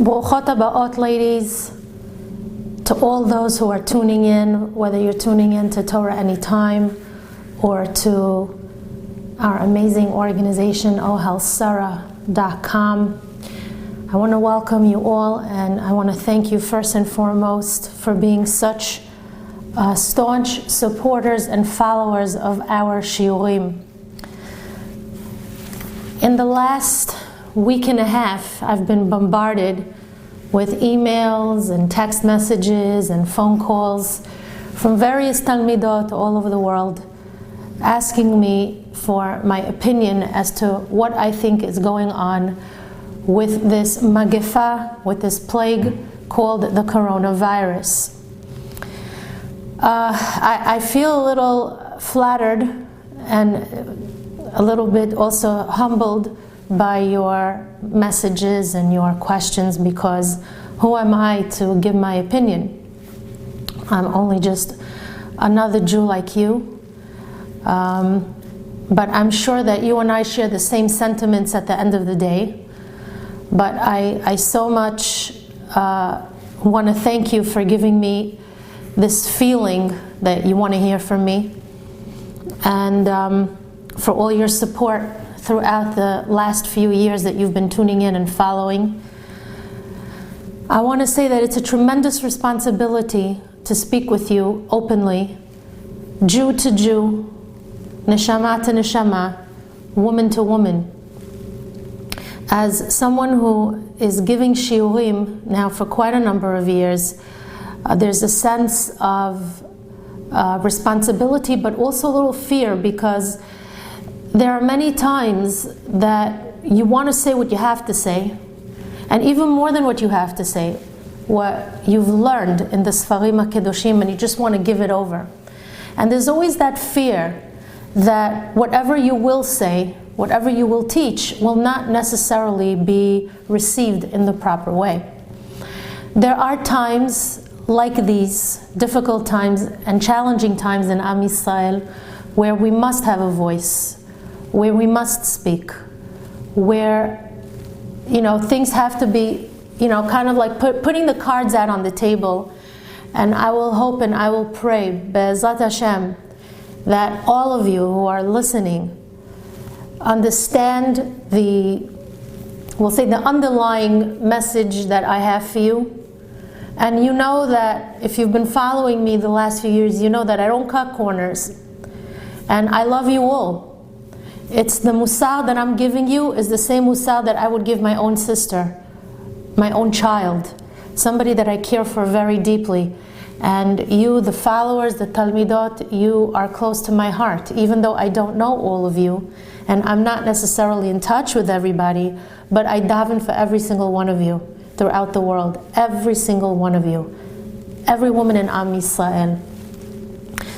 Brachot habaot, ladies, to all those who are tuning in, whether you're tuning in to Torah Anytime or to our amazing organization, ohelsara.com. I want to welcome you all, and I want to thank you first and foremost for being such staunch supporters and followers of our shiurim. In the last week and a half, I've been bombarded with emails and text messages and phone calls from various talmidot all over the world, asking me for my opinion as to what I think is going on with this magefa, with this plague called the coronavirus. I feel a little flattered and a little bit also humbled by your messages and your questions, because who am I to give my opinion? I'm only just another Jew like you. But I'm sure that you and I share the same sentiments at the end of the day. But I so much want to thank you for giving me this feeling that you want to hear from me, and for all your support throughout the last few years that you've been tuning in and following. I want to say that it's a tremendous responsibility to speak with you openly, Jew to Jew, neshama to neshama, woman to woman. As someone who is giving shiurim now for quite a number of years, there's a sense of responsibility, but also a little fear, because there are many times that you want to say what you have to say, and even more than what you have to say, what you've learned in the Sfarim HaKedoshim, and you just want to give it over. And there's always that fear that whatever you will say, whatever you will teach, will not necessarily be received in the proper way. There are times like these, difficult times and challenging times in Am Yisrael, where we must have a voice, where we must speak, where things have to be kind of like putting the cards out on the table. And I will hope and I will pray, Be'ezrat Hashem, that all of you who are listening understand the underlying message that I have for you. And you know that if you've been following me the last few years, you know that I don't cut corners. And I love you all. It's the musar that I'm giving you is the same musar that I would give my own sister, my own child, somebody that I care for very deeply. And you, the followers, the talmidot, you are close to my heart, even though I don't know all of you, and I'm not necessarily in touch with everybody, but I daven for every single one of you throughout the world, every single one of you, every woman in Am Yisrael.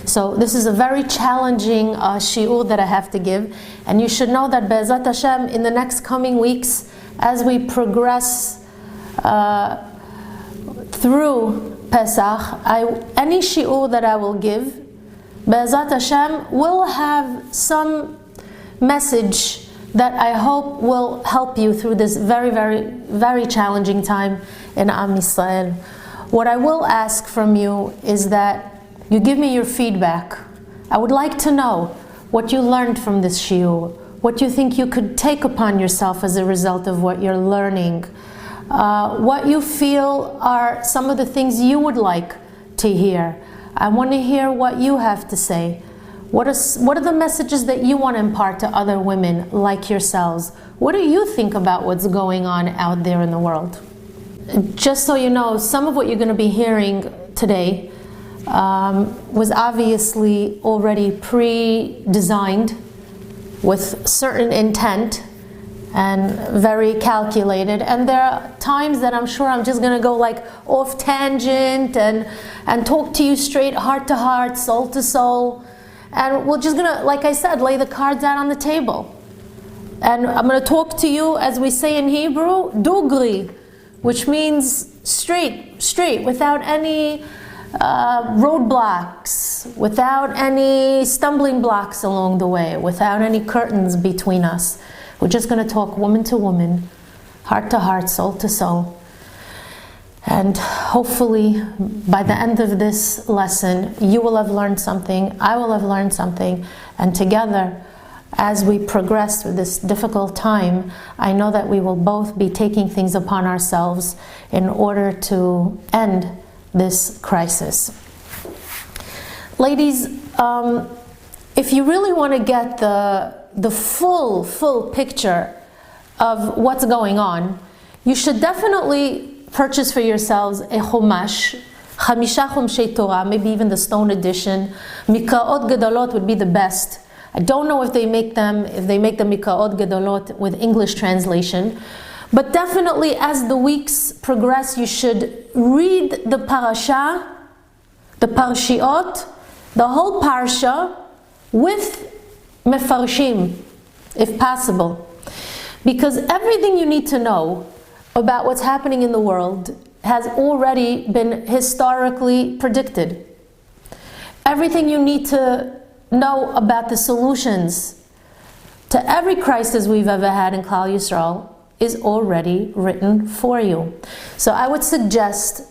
So this is a very challenging shiur that I have to give, and you should know that Be'ezrat Hashem, in the next coming weeks, as we progress through Pesach, any shiur that I will give, Be'ezrat Hashem, will have some message that I hope will help you through this very, very, very challenging time in Am Yisrael. What I will ask from you is that you give me your feedback. I would like to know what you learned from this shiur, what you think you could take upon yourself as a result of what you're learning, what you feel are some of the things you would like to hear. I want to hear what you have to say. What are the messages that you want to impart to other women like yourselves? What do you think about what's going on out there in the world? Just so you know, some of what you're going to be hearing today was obviously already pre-designed with certain intent and very calculated. And there are times that I'm sure I'm just going to go like off tangent and talk to you straight, heart to heart, soul to soul. And we're just going to, like I said, lay the cards out on the table. And I'm going to talk to you, as we say in Hebrew, dugri, which means straight, without any roadblocks, without any stumbling blocks along the way, without any curtains between us. We're just going to talk woman to woman, heart to heart, soul to soul. And hopefully, by the end of this lesson, you will have learned something, I will have learned something, and together, as we progress through this difficult time, I know that we will both be taking things upon ourselves in order to end this crisis. Ladies, if you really want to get the full picture of what's going on, you should definitely purchase for yourselves a chumash, Chamisha Chumshei Torah, maybe even the stone edition. Mikraot Gedolot would be the best. I don't know if they make the Mikraot Gedolot with English translation, but definitely as the weeks progress, you should read the parasha, the parshiot, the whole parsha with mefarshim, if possible. Because everything you need to know about what's happening in the world has already been historically predicted. Everything you need to know about the solutions to every crisis we've ever had in Klal Yisrael is already written for you. So I would suggest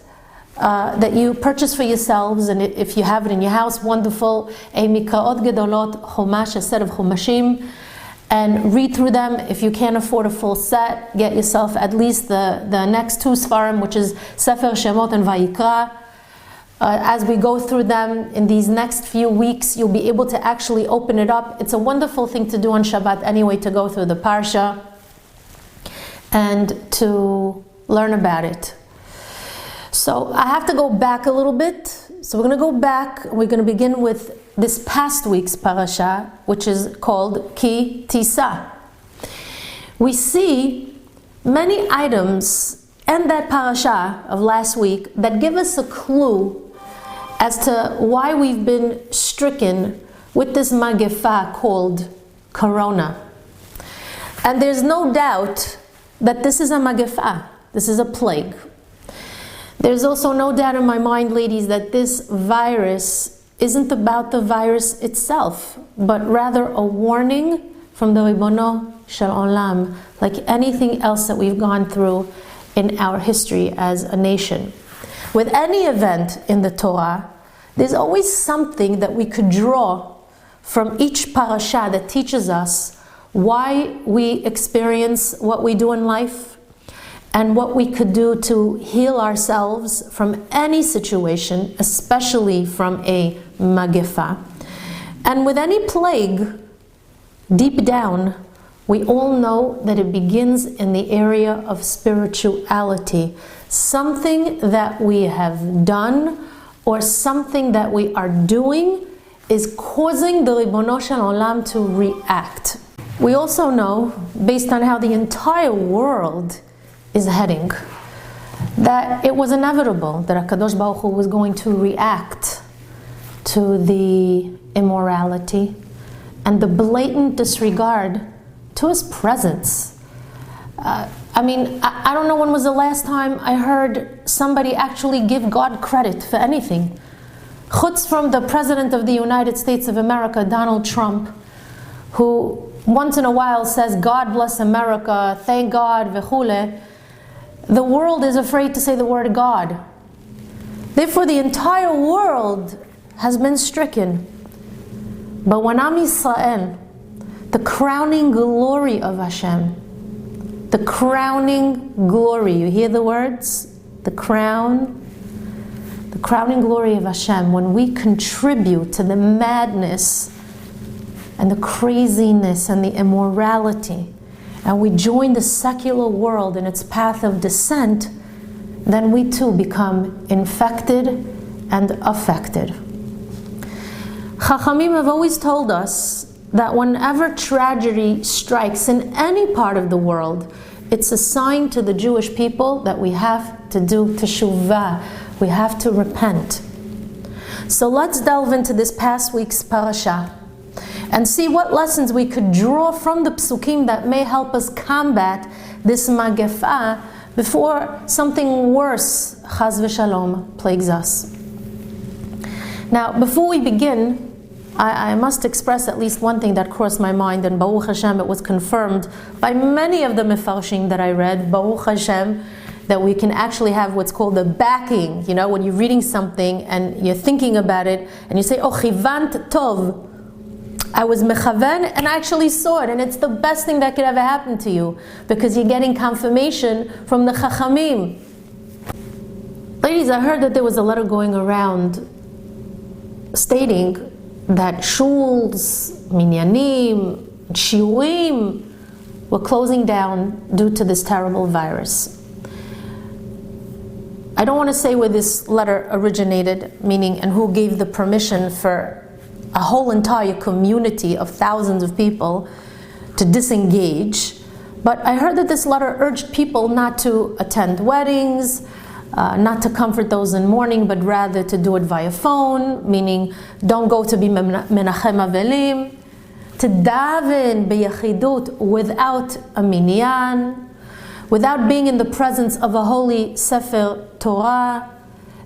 that you purchase for yourselves, and if you have it in your house, wonderful, a Mikraot Gedolot Chumash, a set of Chumashim, and read through them. If you can't afford a full set, get yourself at least the next two Sfarim, which is Sefer Shemot and Vayikra. As we go through them in these next few weeks, you'll be able to actually open it up. It's a wonderful thing to do on Shabbat anyway, to go through the Parsha and to learn about it. So I have to go back a little bit. So we're going to go back. We're going to begin with this past week's parasha, which is called Ki Tisa. We see many items in that parasha of last week that give us a clue as to why we've been stricken with this magefa called Corona. And there's no doubt that this is a magefa, this is a plague. There's also no doubt in my mind, ladies, that this virus isn't about the virus itself, but rather a warning from the Ribono Shel Olam, like anything else that we've gone through in our history as a nation. With any event in the Torah, there's always something that we could draw from each parasha that teaches us why we experience what we do in life, and what we could do to heal ourselves from any situation, especially from a magefa. And with any plague, deep down, we all know that it begins in the area of spirituality. Something that we have done or something that we are doing is causing the Ribono Shel Olam to react. We also know, based on how the entire world is heading, that it was inevitable that HaKadosh Baruch Hu was going to react to the immorality and the blatant disregard to His presence. I don't know when was the last time I heard somebody actually give God credit for anything. Chutz from the President of the United States of America, Donald Trump, who once in a while says, God bless America, thank God, v'chule. The world is afraid to say the word God. Therefore, the entire world has been stricken. But when Am Yisrael, the crowning glory of Hashem, the crowning glory, you hear the words? The crowning glory of Hashem, when we contribute to the madness and the craziness and the immorality, and we join the secular world in its path of descent, then we too become infected and affected. Chachamim have always told us that whenever tragedy strikes in any part of the world, it's a sign to the Jewish people that we have to do teshuvah, we have to repent. So let's delve into this past week's parasha and see what lessons we could draw from the psukim that may help us combat this magefa before something worse, chaz v'shalom, plagues us. Now, before we begin, I must express at least one thing that crossed my mind, and Baruch Hashem, it was confirmed by many of the mefarshim that I read. Baruch Hashem, that we can actually have what's called the backing. You know, when you're reading something and you're thinking about it, and you say, oh, chivant tov, I was mechaven and I actually saw it, and it's the best thing that could ever happen to you, because you're getting confirmation from the chachamim. Ladies, I heard that there was a letter going around stating that shuls, minyanim, shiurim were closing down due to this terrible virus. I don't want to say where this letter originated, meaning and who gave the permission for a whole entire community of thousands of people to disengage, but I heard that this letter urged people not to attend weddings, not to comfort those in mourning, but rather to do it via phone, meaning don't go to be menachem avelim, to daven beyachidut without a minyan, without being in the presence of a holy Sefer Torah,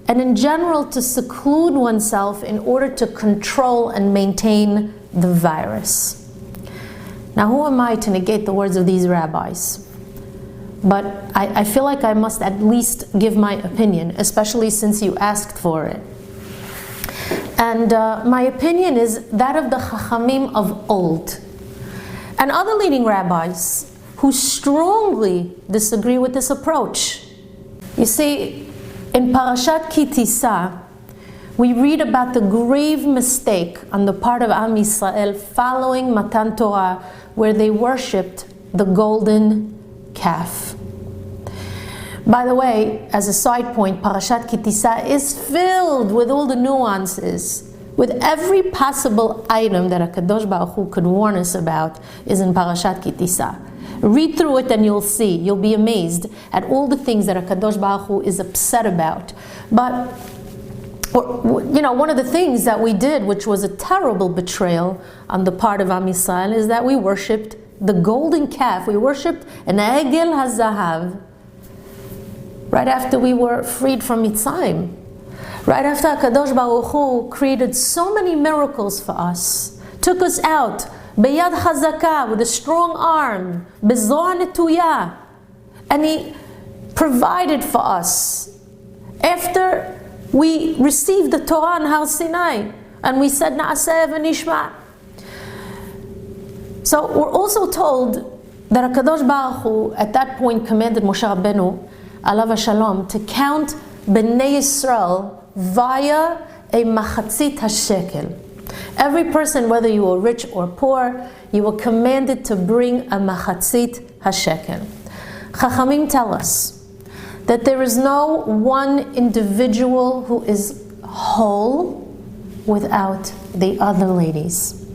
and in general to seclude oneself in order to control and maintain the virus. Now, who am I to negate the words of these rabbis? But I feel like I must at least give my opinion, especially since you asked for it. And my opinion is that of the Chachamim of old and other leading rabbis who strongly disagree with this approach. You see, in Parshat Tisa, we read about the grave mistake on the part of Am Yisrael following Matan Torah, where they worshipped the golden calf. By the way, as a side point, Parshat Tisa is filled with all the nuances, with every possible item that HaKadosh Baruch Hu could warn us about is in Parshat Tisa. Read through it and you'll see, you'll be amazed at all the things that HaKadosh Baruch Hu is upset about. But, you know, one of the things that we did, which was a terrible betrayal on the part of Am Yisrael, is that we worshipped the golden calf. We worshipped an Egel HaZahav right after we were freed from Mitzrayim. Right after HaKadosh Baruch Hu created so many miracles for us, took us out, Beyad Chazaka, with a strong arm, Bezoar Netuya, and He provided for us. After we received the Torah on Har Sinai, and we said Na'aseh v'nishma. So we're also told that HaKadosh Baruch Hu at that point commanded Moshe Rabbeinu, alav shalom, to count Bnei Yisrael via a machatzit hashekel. Every person, whether you were rich or poor, you were commanded to bring a machatzit hashekel. Chachamim tell us that there is no one individual who is whole without the other ladies.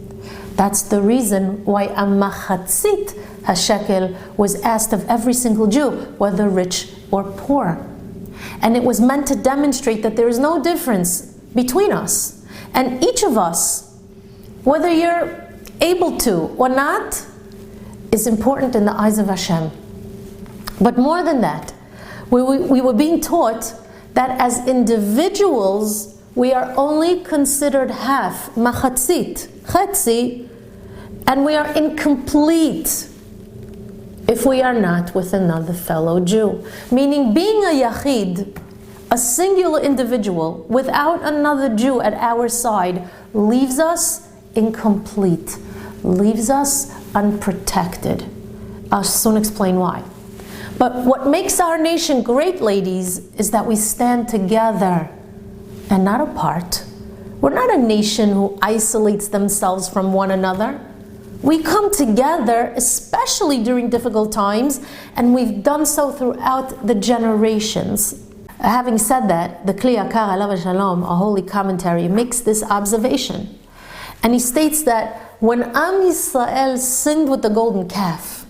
That's the reason why a machatzit hashekel was asked of every single Jew, whether rich or poor. And it was meant to demonstrate that there is no difference between us. And each of us, whether you're able to or not, is important in the eyes of Hashem. But more than that, we were being taught that as individuals, we are only considered half, machatzit, chetzi, and we are incomplete if we are not with another fellow Jew. Meaning, being a yachid, a singular individual, without another Jew at our side, leaves us incomplete, leaves us unprotected. I'll soon explain why. But what makes our nation great, ladies, is that we stand together and not apart. We're not a nation who isolates themselves from one another. We come together, especially during difficult times, and we've done so throughout the generations. Having said that, the Kli Yakar Alav Shalom, a holy commentary, makes this observation. And he states that when Am Yisrael sinned with the golden calf,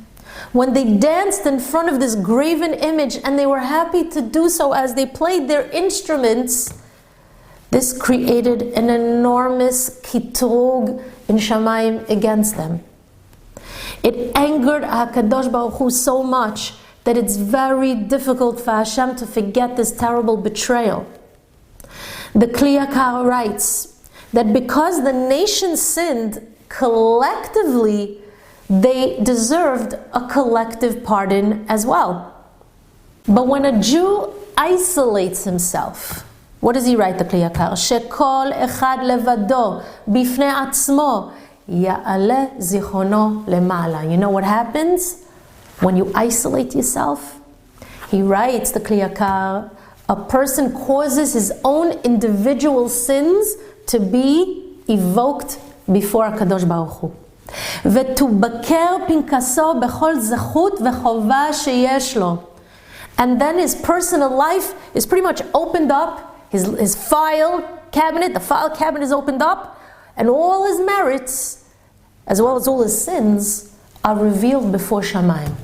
when they danced in front of this graven image, and they were happy to do so as they played their instruments, this created an enormous kitrug in Shamayim against them. It angered HaKadosh Baruch Hu so much that it's very difficult for Hashem to forget this terrible betrayal. The Kli Yakar writes that because the nation sinned collectively, they deserved a collective pardon as well. But when a Jew isolates himself, what does he write, the Kli Yakar? Shekol echad levado bifnei atzmo ya'ale zichrono lemala. You know what happens when you isolate yourself? He writes, the Kli Yakar, a person causes his own individual sins to be evoked before HaKadosh Baruch Hu. ותובקר פנקסו בכל זכות וחובה שיש לו. And then his personal life is pretty much opened up. His file cabinet, the file cabinet is opened up, and all his merits, as well as all his sins, are revealed before Shamayim.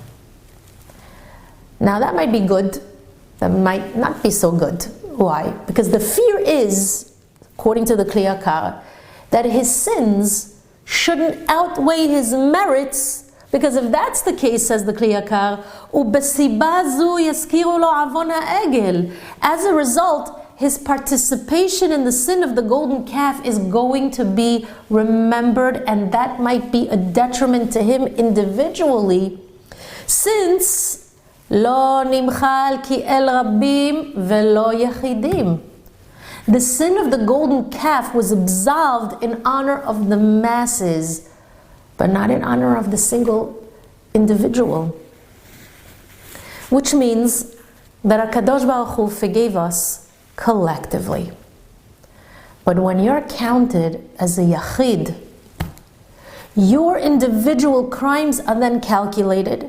Now that might be good, that might not be so good. Why? Because the fear is, according to the Kli Yakar, that his sins shouldn't outweigh his merits, because if that's the case, says the Kli Yakar, ובסיבה זו יזכירו לו עוון העגל. As a result, his participation in the sin of the golden calf is going to be remembered, and that might be a detriment to him individually, since לא נמחל כי אל רבים ולא יחידים. The sin of the golden calf was absolved in honor of the masses, but not in honor of the single individual. Which means that HaKadosh Baruch Hu forgave us collectively. But when you're counted as a yachid, your individual crimes are then calculated,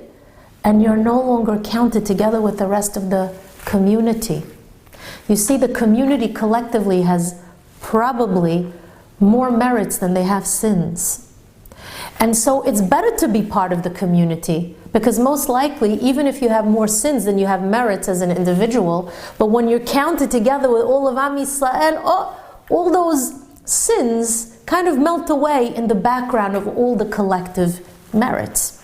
and you're no longer counted together with the rest of the community. You see, the community collectively has probably more merits than they have sins. And so it's better to be part of the community, because most likely, even if you have more sins than you have merits as an individual, but when you're counted together with all of Am Yisrael, all those sins kind of melt away in the background of all the collective merits.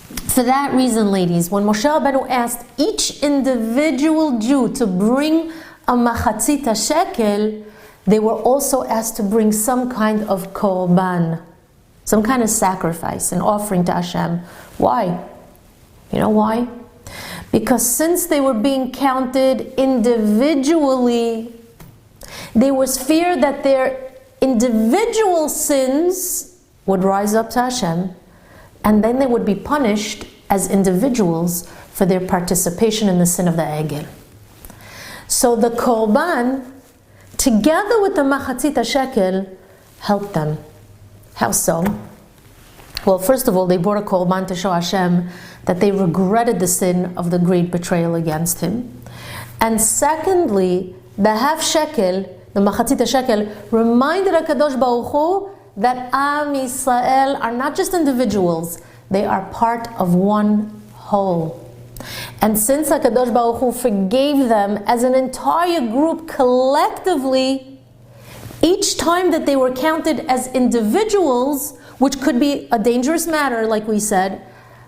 For that reason, ladies, when Moshe Rabbeinu asked each individual Jew to bring a machatzit shekel, they were also asked to bring some kind of korban, some kind of sacrifice, an offering to Hashem. Why? You know why? Because since they were being counted individually, there was fear that their individual sins would rise up to Hashem, and then they would be punished as individuals for their participation in the sin of the egel. So the korban, together with the machatzit shekel, helped them. How so? Well, first of all, they brought a korban to show Hashem that they regretted the sin of the great betrayal against him. And secondly, the half shekel, the machatzit shekel, reminded HaKadosh Baruch Hu that Am Yisrael are not just individuals, they are part of one whole. And since HaKadosh Baruch Hu forgave them as an entire group collectively, each time that they were counted as individuals, which could be a dangerous matter, like we said,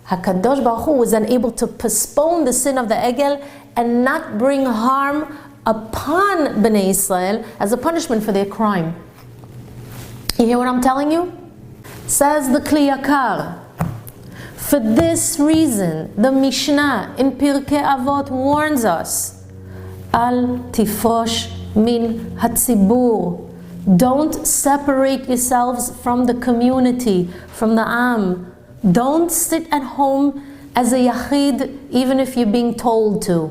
HaKadosh Baruch Hu was then able to postpone the sin of the egel and not bring harm upon Bnei Israel as a punishment for their crime. You hear what I'm telling you? Says the Kli Yakar, for this reason, the Mishnah in Pirkei Avot warns us, Al tifrosh min hatzibur. Don't separate yourselves from the community, from the Am. Don't sit at home as a yachid, even if you're being told to.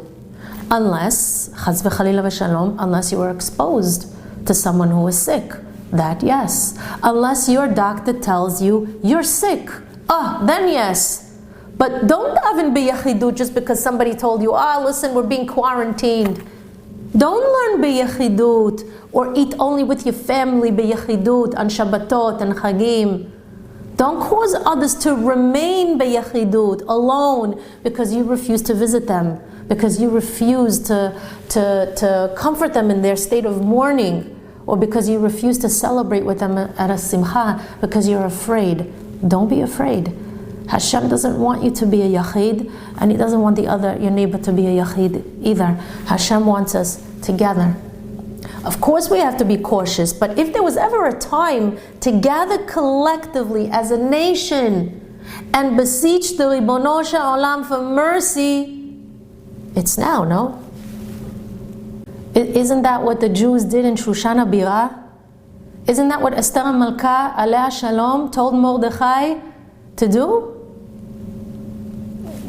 Unless, chaz v'chalila v'shalom, unless you were exposed to someone who is sick. That yes. Unless your doctor tells you you're sick. Then yes. But don't daven b'yachidut just because somebody told you, listen, we're being quarantined. Don't learn b'yachidut or eat only with your family b'yachidut on Shabbatot and Chagim. Don't cause others to remain b'yachidut, alone, because you refuse to visit them, because you refuse to comfort them in their state of mourning, or because you refuse to celebrate with them at a simcha, because you're afraid. Don't be afraid. Hashem doesn't want you to be a yachid, and He doesn't want your neighbor to be a yachid either. Hashem wants us together. Of course we have to be cautious, but if there was ever a time to gather collectively as a nation and beseech the Ribono Shel Olam for mercy, It's now, no? Isn't that what the Jews did in Shushan HaBirah? Isn't that what Esther HaMalka, Alea Shalom, told Mordechai to do?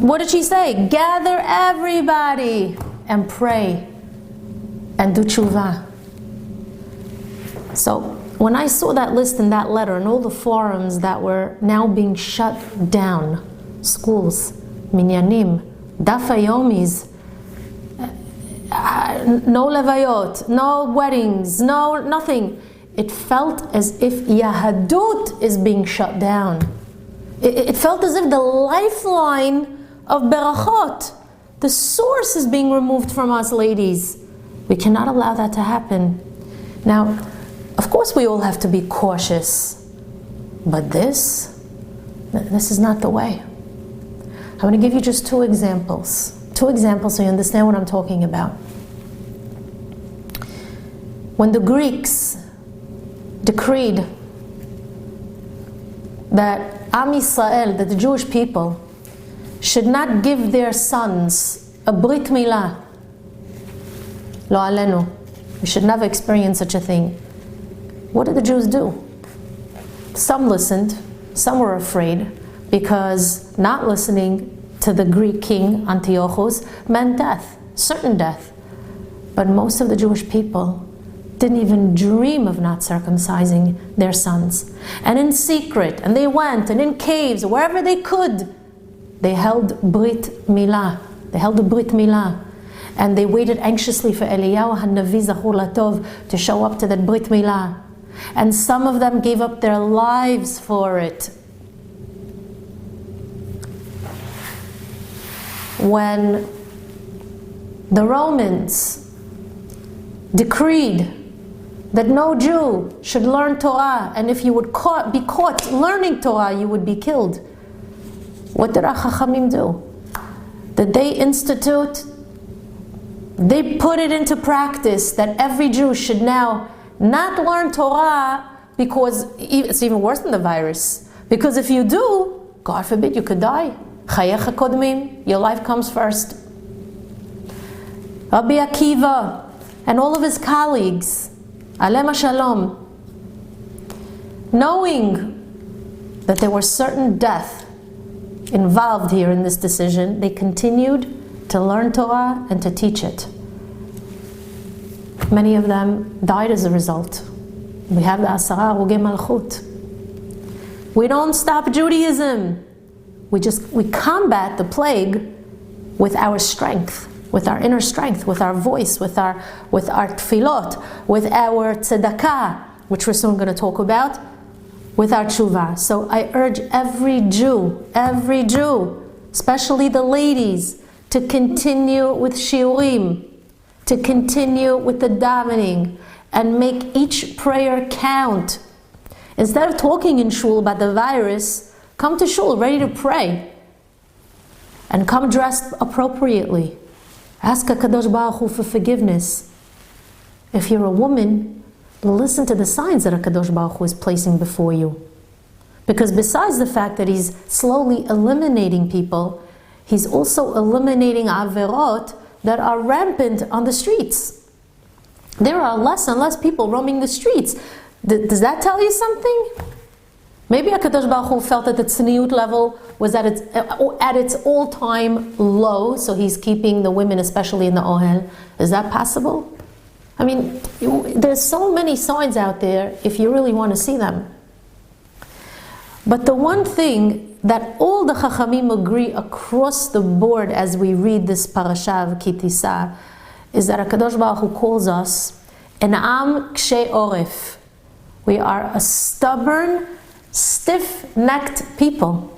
What did she say? Gather everybody and pray and do tshuva. So when I saw that list in that letter and all the forums that were now being shut down, schools, minyanim, daf yomis, no levayot, no weddings, no nothing. It felt as if Yahadut is being shut down. It felt as if the lifeline of berachot, the source, is being removed from us, ladies. We cannot allow that to happen. Now, of course we all have to be cautious, but this is not the way. I'm going to give you just two examples so you understand what I'm talking about. When the Greeks decreed that Am Yisrael, that the Jewish people, should not give their sons a brit milah, lo alenu, we should never experience such a thing. What did the Jews do? Some listened, some were afraid, because not listening to the Greek king Antiochus meant death, certain death. But most of the Jewish people didn't even dream of not circumcising their sons. And in secret, and they went, and in caves, wherever they could, they held brit milah. They held the brit milah. And they waited anxiously for Eliyahu HaNavi Zachur Latov to show up to that brit milah. And some of them gave up their lives for it. When the Romans decreed that no Jew should learn Torah, and if you would be caught learning Torah, you would be killed, what did our Chachamim do? Did they institute, they put it into practice that every Jew should now not learn Torah, because it's even worse than the virus. Because if you do, God forbid, you could die. Chayecha kodmim, your life comes first. Rabbi Akiva and all of his colleagues, Alem Shalom, knowing that there was certain death involved here in this decision, they continued to learn Torah and to teach it. Many of them died as a result. We have the Asara Rugei Malchut. We don't stop Judaism. We combat the plague with our strength, with our inner strength, with our voice, with our tefillot, with our tzedakah, which we're soon going to talk about, with our tshuva. So I urge every Jew, especially the ladies, to continue with shiurim, to continue with the davening, and make each prayer count. Instead of talking in shul about the virus, come to shul ready to pray. And come dressed appropriately. Ask HaKadosh Baruch Hu for forgiveness. If you're a woman, listen to the signs that HaKadosh Baruch Hu is placing before you. Because besides the fact that He's slowly eliminating people, He's also eliminating averot that are rampant on the streets. There are less and less people roaming the streets. Does that tell you something? Maybe HaKadosh Baruch Hu felt that the tzniut level was at its all-time low, so He's keeping the women, especially in the ohel. Is that possible? I mean, there's so many signs out there if you really want to see them. But the one thing that all the Chachamim agree across the board as we read this Parashat of Tisa is that HaKadosh Baruch Hu calls us an am kshei oref. We are a stubborn, stiff-necked people.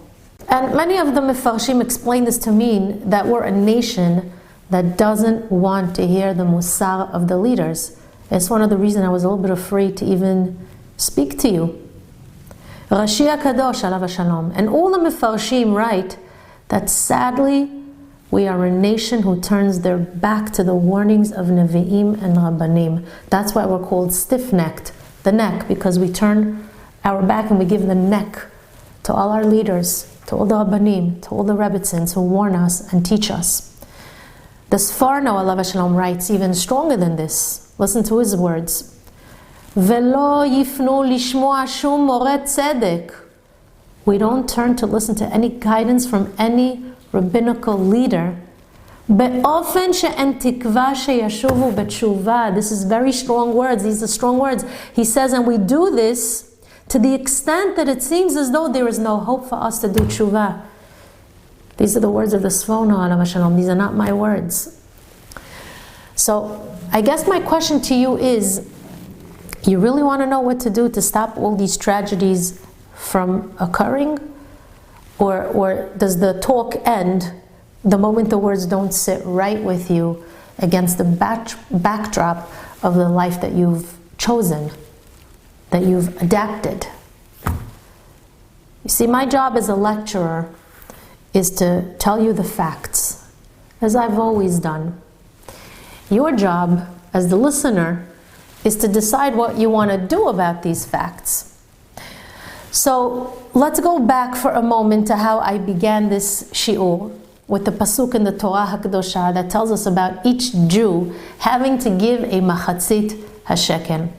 And many of the Mefarshim explain this to mean that we're a nation that doesn't want to hear the musar of the leaders. It's one of the reasons I was a little bit afraid to even speak to you. Rashi HaKadosh, alav shalom. And all the Mefarshim write that sadly, we are a nation who turns their back to the warnings of Nevi'im and Rabbanim. That's why we're called stiff-necked, the neck, because we turn our back and we give the neck to all our leaders, to all the Rabbanim, to all the Rebbitzins who warn us and teach us. The Sforno, alav shalom, writes even stronger than this. Listen to his words. Velo yifnu lishmoa shum more tzedek. We don't turn to listen to any guidance from any rabbinical leader. Be'ofen she'en tikva sheyashuvu b'tshuva. This is very strong words. These are strong words. He says, and we do this to the extent that it seems as though there is no hope for us to do tshuva. These are the words of the Sforno, alav shalom. These are not my words. So, I guess my question to you is, you really want to know what to do to stop all these tragedies from occurring? Or does the talk end the moment the words don't sit right with you against the backdrop of the life that you've chosen, that you've adapted? You see, my job as a lecturer is to tell you the facts, as I've always done. Your job as the listener is to decide what you want to do about these facts. So let's go back for a moment to how I began this shiur with the pasuk in the Torah HaKadosha that tells us about each Jew having to give a machatzit hashekel.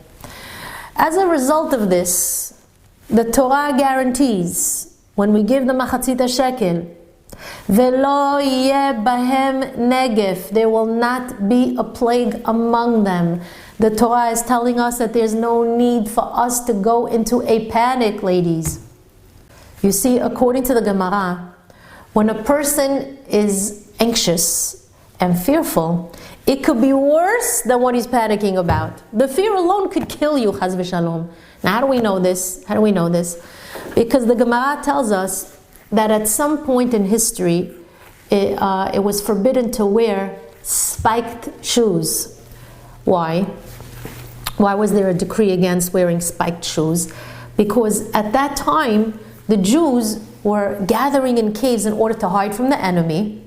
As a result of this, the Torah guarantees when we give the machatzit hashekel, Velo yeh bahem negef, there will not be a plague among them. The Torah is telling us that there's no need for us to go into a panic, ladies. You see, according to the Gemara, when a person is anxious and fearful, it could be worse than what he's panicking about. The fear alone could kill you, chas v'shalom. Now, how do we know this? How do we know this? Because the Gemara tells us that at some point in history, it was forbidden to wear spiked shoes. Why? Why was there a decree against wearing spiked shoes? Because at that time, the Jews were gathering in caves in order to hide from the enemy.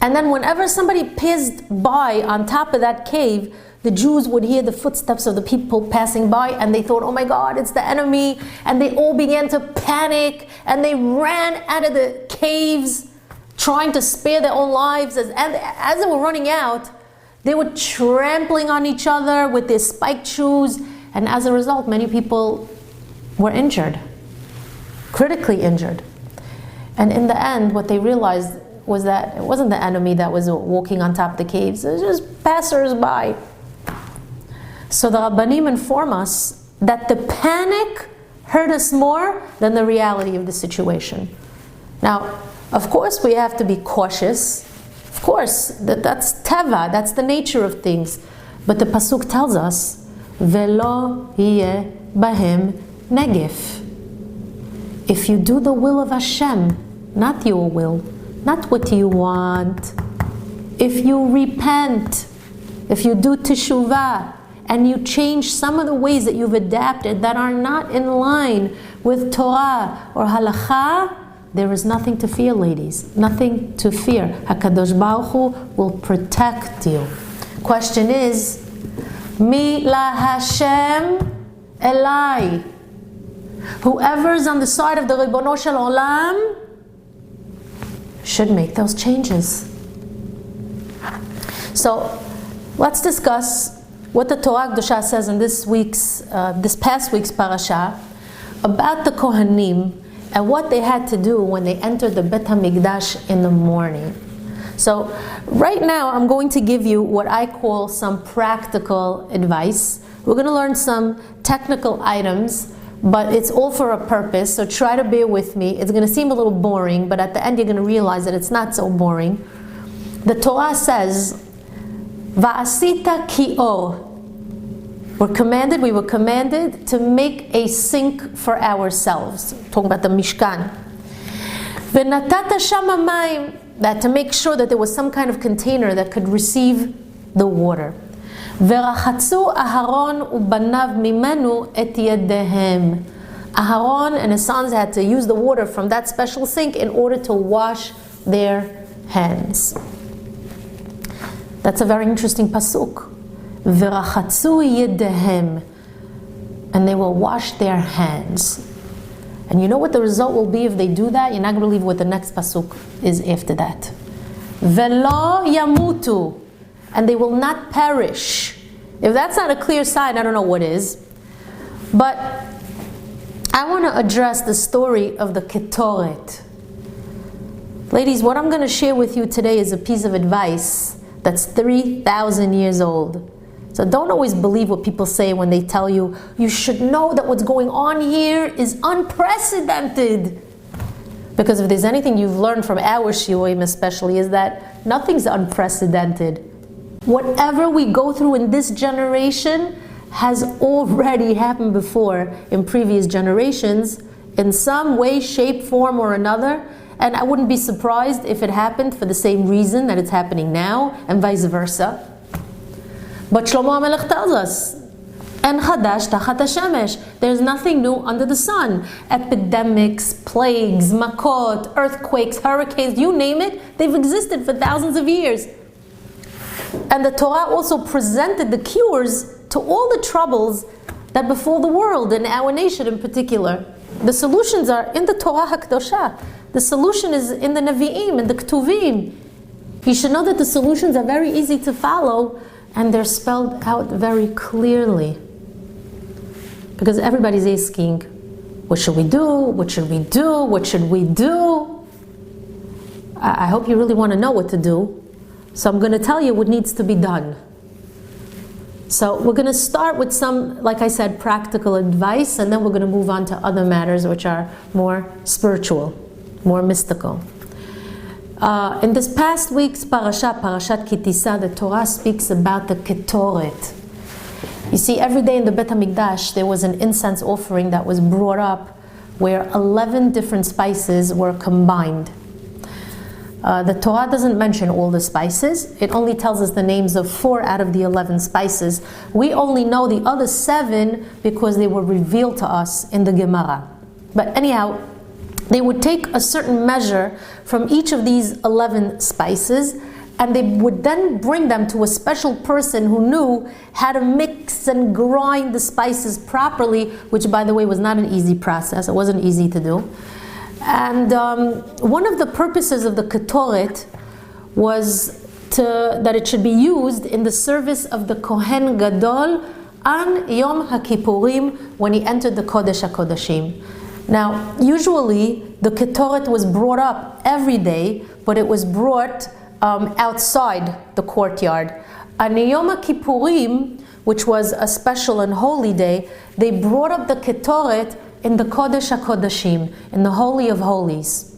And then whenever somebody passed by on top of that cave, the Jews would hear the footsteps of the people passing by, and they thought, oh my God, it's the enemy. And they all began to panic, and they ran out of the caves, trying to spare their own lives. And as they were running out, they were trampling on each other with their spiked shoes. And as a result, many people were injured, critically injured. And in the end, what they realized was that it wasn't the enemy that was walking on top of the caves. It was just passers-by. So the Rabbanim inform us that the panic hurt us more than the reality of the situation. Now, of course, we have to be cautious. Of course, that's teva, that's the nature of things. But the pasuk tells us, Velo yeh bahem negef. If you do the will of Hashem, not your will, not what you want, if you repent, if you do teshuvah, and you change some of the ways that you've adapted that are not in line with Torah or Halakha, there is nothing to fear, ladies. Nothing to fear. HaKadosh Baruch Hu will protect you. Question is, Mi la Hashem elai. Whoever's on the side of the Ribono Shel Olam should make those changes. So, let's discuss what the Torah Kedusha says in this past week's parasha about the Kohanim and what they had to do when they entered the Bet HaMikdash in the morning. So right now I'm going to give you what I call some practical advice. We're going to learn some technical items, but it's all for a purpose, so try to bear with me. It's going to seem a little boring, but at the end you're going to realize that it's not so boring. The Torah says, Va'asita ki'or. We were commanded to make a sink for ourselves. Talking about the Mishkan. V'natata shama mayim. That to make sure that there was some kind of container that could receive the water. V'rachatzu Aharon ubanav mimenu et yedehem. Aharon and his sons had to use the water from that special sink in order to wash their hands. That's a very interesting pasuk. V'rachatzu yedehem, and they will wash their hands. And you know what the result will be if they do that? You're not going to believe what the next pasuk is after that. Velo yamutu, and they will not perish. If that's not a clear sign, I don't know what is. But I want to address the story of the Ketoret. Ladies, what I'm going to share with you today is a piece of advice that's 3,000 years old. So don't always believe what people say when they tell you, you should know that what's going on here is unprecedented. Because if there's anything you've learned from our shiurim especially, is that nothing's unprecedented. Whatever we go through in this generation has already happened before in previous generations, in some way, shape, form, or another. And I wouldn't be surprised if it happened for the same reason that it's happening now, and vice versa. But Shlomo HaMelech tells us, En chadash tachat hashemesh. There's nothing new under the sun. Epidemics, plagues, makot, earthquakes, hurricanes, you name it, they've existed for thousands of years. And the Torah also presented the cures to all the troubles that befall the world and our nation in particular. The solutions are in the Torah HaKadoshah. The solution is in the Nevi'im, in the Ketuvim. You should know that the solutions are very easy to follow and they're spelled out very clearly. Because everybody's asking, what should we do? What should we do? What should we do? I hope you really want to know what to do. So I'm going to tell you what needs to be done. So we're going to start with some, like I said, practical advice, and then we're going to move on to other matters which are more spiritual, more mystical. In this past week's Parshat Tisa, the Torah speaks about the Ketoret. You see, every day in the Bet HaMikdash, there was an incense offering that was brought up where 11 different spices were combined. The Torah doesn't mention all the spices. It only tells us the names of 4 out of the 11 spices. We only know the other 7 because they were revealed to us in the Gemara. But anyhow, they would take a certain measure from each of these 11 spices, and they would then bring them to a special person who knew how to mix and grind the spices properly, which, by the way, was not an easy process. It wasn't easy to do. And one of the purposes of the Ketoret was that it should be used in the service of the Cohen Gadol on Yom HaKippurim when he entered the Kodesh HaKodashim. Now, usually the Ketoret was brought up every day, but it was brought outside the courtyard. On Yom HaKippurim, which was a special and holy day, they brought up the Ketoret in the Kodesh HaKodashim, in the Holy of Holies.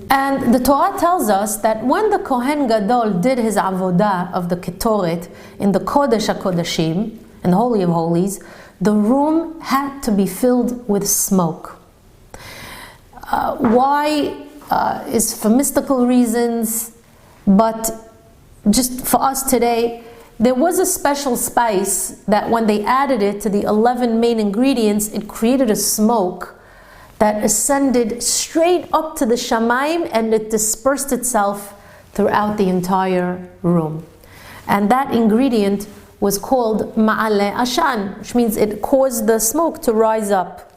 And the Torah tells us that when the Kohen Gadol did his avodah of the Ketoret in the Kodesh HaKodashim, in the Holy of Holies, the room had to be filled with smoke. Why is for mystical reasons, but just for us today, there was a special spice that when they added it to the 11 main ingredients, it created a smoke that ascended straight up to the Shamayim, and it dispersed itself throughout the entire room. And that ingredient was called Ma'ale Ashan, which means it caused the smoke to rise up.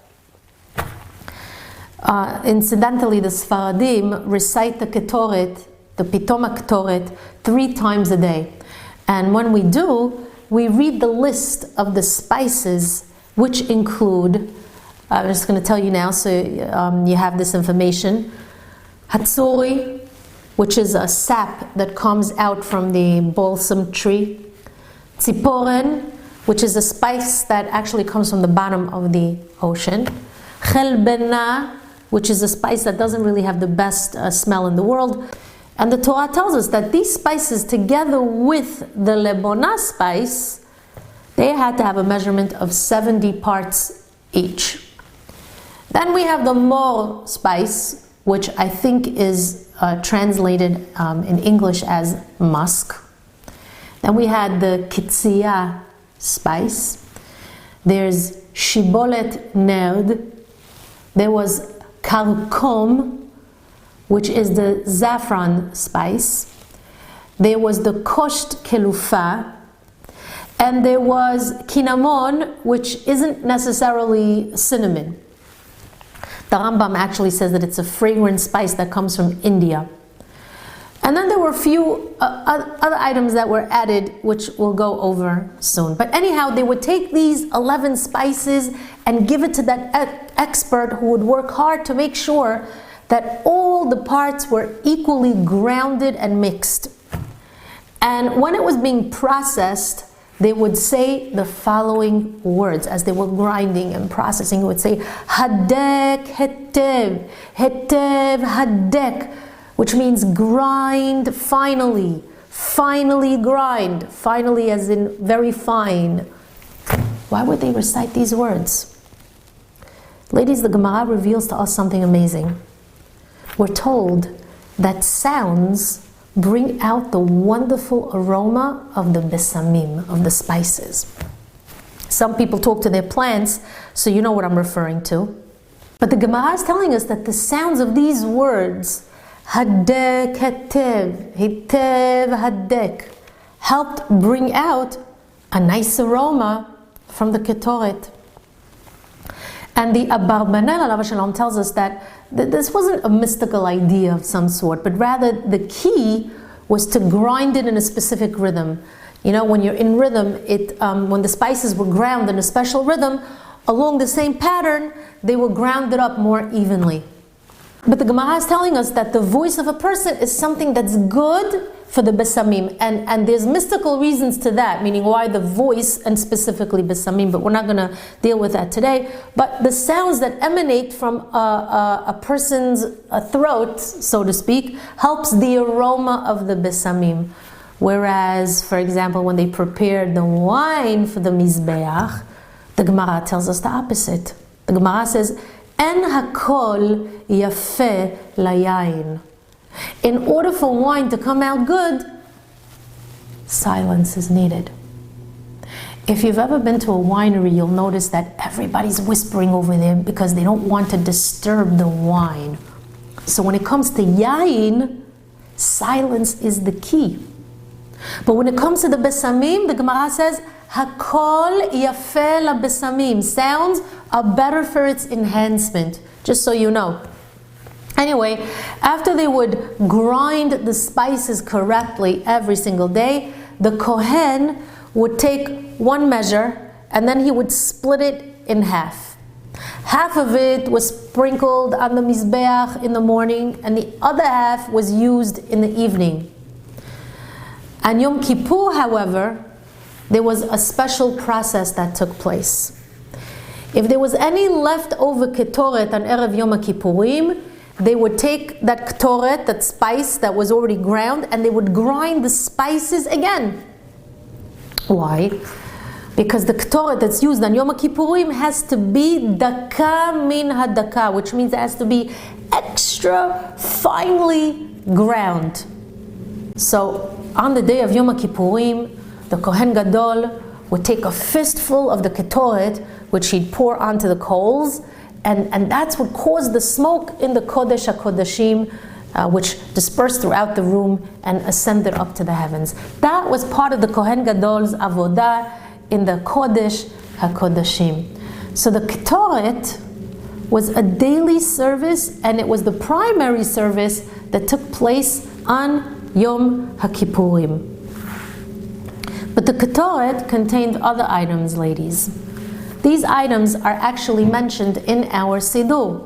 Incidentally, the Sfaradim recite the Ketoret, the Pitoma Ketoret, 3 times a day. And when we do, we read the list of the spices which include, I'm just going to tell you now so you have this information, Hatsuri, which is a sap that comes out from the balsam tree, Tziporen, which is a spice that actually comes from the bottom of the ocean, Chelbena, which is a spice that doesn't really have the best smell in the world. And the Torah tells us that these spices, together with the Lebonah spice, they had to have a measurement of 70 parts each. Then we have the Mor spice, which I think is translated in English as musk. Then we had the Kitsiya spice. There's Shibolet Nerd. There was Karkom, which is the saffron spice. There was the Kosht Kelufa, and there was Cinnamon, which isn't necessarily cinnamon. The Rambam actually says that it's a fragrant spice that comes from India. And then there were a few other items that were added, which we'll go over soon. But anyhow, they would take these 11 spices and give it to that expert who would work hard to make sure that all the parts were equally grounded and mixed. And when it was being processed, they would say the following words as they were grinding and processing. It would say, Hadek hetev, hetev hadek, which means grind finally, finally grind, finally as in very fine. Why would they recite these words? Ladies, the Gemara reveals to us something amazing. We're told that sounds bring out the wonderful aroma of the besamim, of the spices. Some people talk to their plants, so you know what I'm referring to. But the Gemara is telling us that the sounds of these words, hadek hetev, hetev hadek, helped bring out a nice aroma from the ketoret. And the Abarbanel alav shalom tells us that this wasn't a mystical idea of some sort, but rather the key was to grind it in a specific rhythm. You know, when you're in rhythm, when the spices were ground in a special rhythm, along the same pattern, they were grounded up more evenly. But the Gemara is telling us that the voice of a person is something that's good for the besamim, and there's mystical reasons to that, meaning why the voice and specifically besamim, but we're not going to deal with that today. But the sounds that emanate from a person's throat, so to speak, helps the aroma of the besamim. Whereas, for example, when they prepared the wine for the mizbeach, the Gemara tells us the opposite. The Gemara says, En hakol yafeh layayin. In order for wine to come out good, silence is needed. If you've ever been to a winery, you'll notice that everybody's whispering over there because they don't want to disturb the wine. So when it comes to yayin, silence is the key. But when it comes to the besamim, the Gemara says, Hakol yafeh la besamim. Sounds are better for its enhancement, just so you know. Anyway, after they would grind the spices correctly every single day, the Cohen would take one measure and then he would split it in half. Half of it was sprinkled on the mizbeach in the morning and the other half was used in the evening. On Yom Kippur, however, there was a special process that took place. If there was any leftover ketoret on Erev Yom Kippurim, they would take that ketoret, that spice that was already ground, and they would grind the spices again. Why? Because the ketoret that's used on Yom Kippurim has to be daka min hadaka, which means it has to be extra finely ground. So on the day of Yom Kippurim, the Kohen Gadol would take a fistful of the ketoret, which he'd pour onto the coals, and that's what caused the smoke in the Kodesh HaKodeshim, which dispersed throughout the room and ascended up to the heavens. That was part of the Kohen Gadol's avodah in the Kodesh HaKodeshim. So the Ketoret was a daily service, and it was the primary service that took place on Yom HaKippurim. But the Ketoret contained other items, ladies. These items are actually mentioned in our Siddur.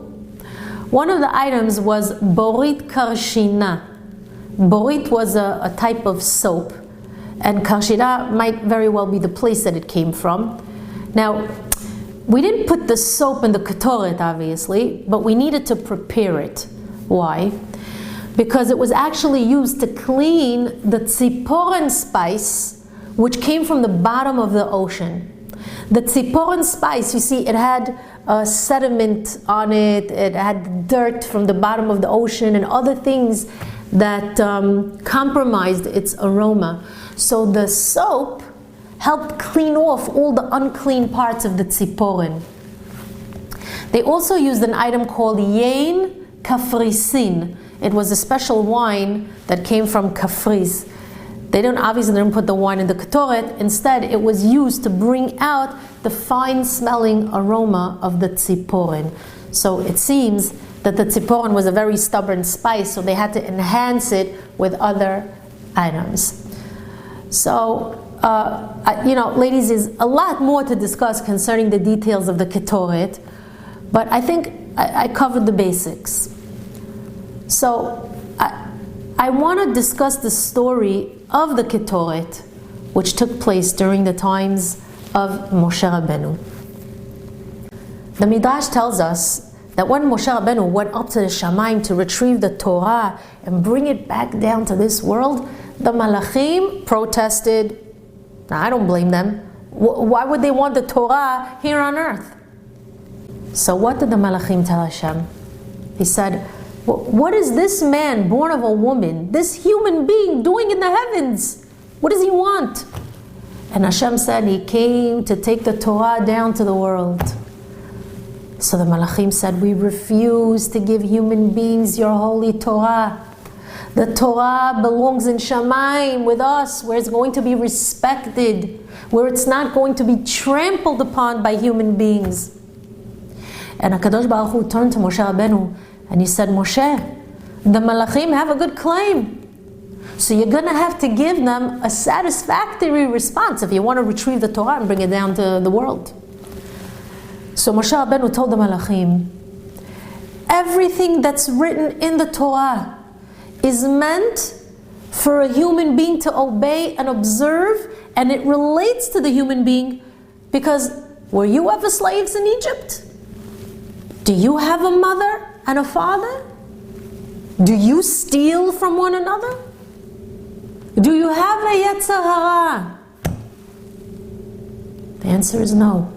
One of the items was Borit Karshina. Borit was a type of soap, and Karshina might very well be the place that it came from. Now, we didn't put the soap in the Ketoret, obviously, but we needed to prepare it. Why? Because it was actually used to clean the tziporen spice, which came from the bottom of the ocean. The tziporen spice, you see, it had sediment on it, it had dirt from the bottom of the ocean and other things that compromised its aroma. So the soap helped clean off all the unclean parts of the tziporen. They also used an item called yain kafrisin. It was a special wine that came from Kafris. They obviously didn't put the wine in the ketoret. Instead, it was used to bring out the fine-smelling aroma of the tziporen. So it seems that the tziporon was a very stubborn spice, so they had to enhance it with other items. So, ladies, there's a lot more to discuss concerning the details of the ketoret, but I think I covered the basics. So, I want to discuss the story of the ketoret, which took place during the times of Moshe Rabbeinu. The Midrash tells us that when Moshe Rabbeinu went up to the Shamayim to retrieve the Torah and bring it back down to this world, the Malachim protested. Now, I don't blame them. Why would they want the Torah here on earth? So what did the Malachim tell Hashem? He said, what is this man born of a woman, this human being, doing in the heavens? What does he want? And Hashem said, he came to take the Torah down to the world. So the Malachim said, we refuse to give human beings your holy Torah. The Torah belongs in Shamayim with us, where it's going to be respected, where it's not going to be trampled upon by human beings. And HaKadosh Baruch Hu turned to Moshe Rabbeinu and he said, Moshe, the Malachim have a good claim. So you're going to have to give them a satisfactory response if you want to retrieve the Torah and bring it down to the world. So Moshe Rabbeinu told the Malachim, everything that's written in the Torah is meant for a human being to obey and observe, and it relates to the human being because were you ever slaves in Egypt? Do you have a mother and a father? Do you steal from one another? Do you have a Yetzer Hara? The answer is no.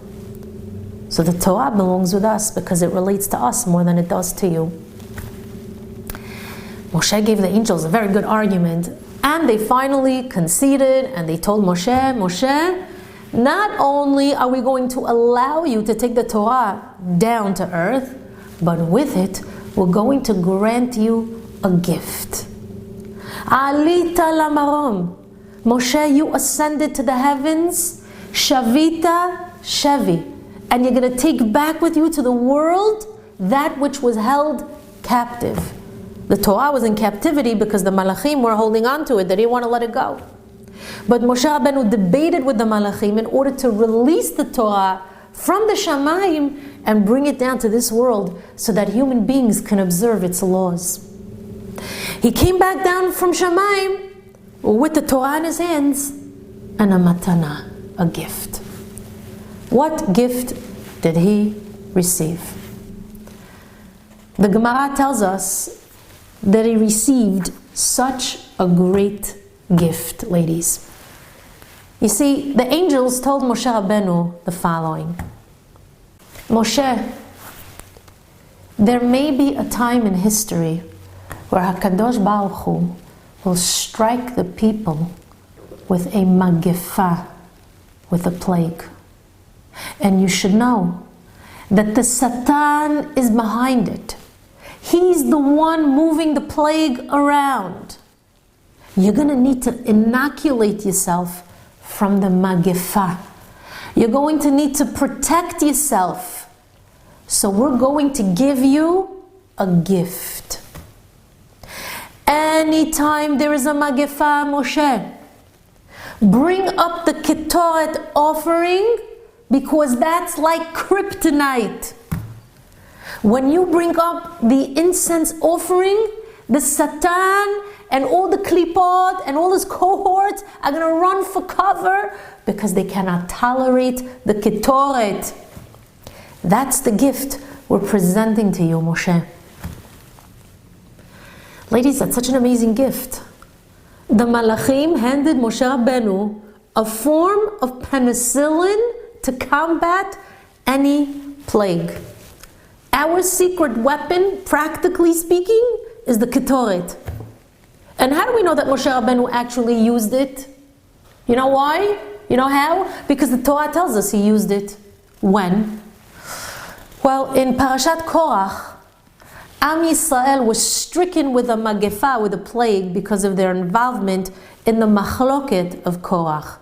So the Torah belongs with us because it relates to us more than it does to you. Moshe gave the angels a very good argument, and they finally conceded and they told Moshe, not only are we going to allow you to take the Torah down to earth, but with it, we're going to grant you a gift. Alita lamarom. Moshe, you ascended to the heavens, Shavita Shevi, and you're going to take back with you to the world that which was held captive. The Torah was in captivity because the Malachim were holding on to it. They didn't want to let it go. But Moshe Rabbeinu debated with the Malachim in order to release the Torah from the Shamayim and bring it down to this world so that human beings can observe its laws. He came back down from Shamayim with the Torah in his hands and a matana, a gift. What gift did he receive? The Gemara tells us that he received such a great gift, ladies. You see, the angels told Moshe Rabbeinu the following. Moshe, there may be a time in history where HaKadosh Baruch Hu will strike the people with a magefa, with a plague. And you should know that the Satan is behind it. He's the one moving the plague around. You're going to need to inoculate yourself from the magefa. You're going to need to protect yourself. So we're going to give you a gift. Anytime there is a magefa, Moshe, bring up the ketoret offering, because that's like kryptonite. When you bring up the incense offering, the Satan and all the klipot and all his cohorts are going to run for cover because they cannot tolerate the ketoret. That's the gift we're presenting to you, Moshe. Ladies, that's such an amazing gift. The Malachim handed Moshe Rabbeinu a form of penicillin to combat any plague. Our secret weapon, practically speaking, is the ketoret. And how do we know that Moshe Rabbeinu actually used it? You know why? You know how? Because the Torah tells us he used it. When? Well, in Parshat Korach, Am Yisrael was stricken with a magefa, with a plague, because of their involvement in the machloket of Korach.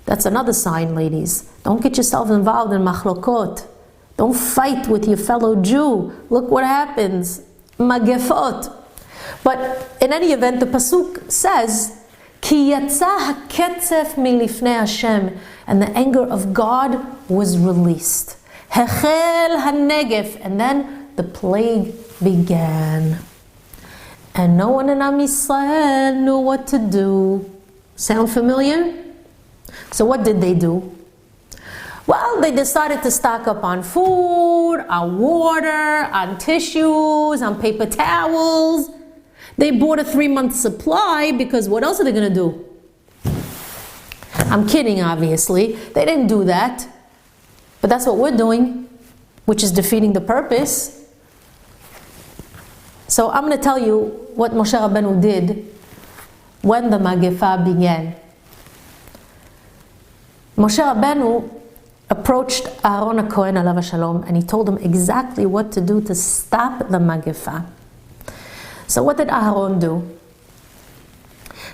That's another sign, ladies. Don't get yourself involved in machlokot. Don't fight with your fellow Jew. Look what happens. Magefot. But in any event, the pasuk says, Ki yatsa haketzef milifnei Hashem, and the anger of God was released. Hechel hanegef, and then the plague began. And no one in Am Yisrael knew what to do. Sound familiar? So what did they do? Well, they decided to stock up on food, on water, on tissues, on paper towels. They bought a 3-month supply because what else are they going to do? I'm kidding, obviously. They didn't do that. But that's what we're doing, which is defeating the purpose. So I'm going to tell you what Moshe Rabbeinu did when the Magefa began. Moshe Rabbeinu approached Aaron Cohen alav shalom, and he told him exactly what to do to stop the Magefa. So what did Aaron do?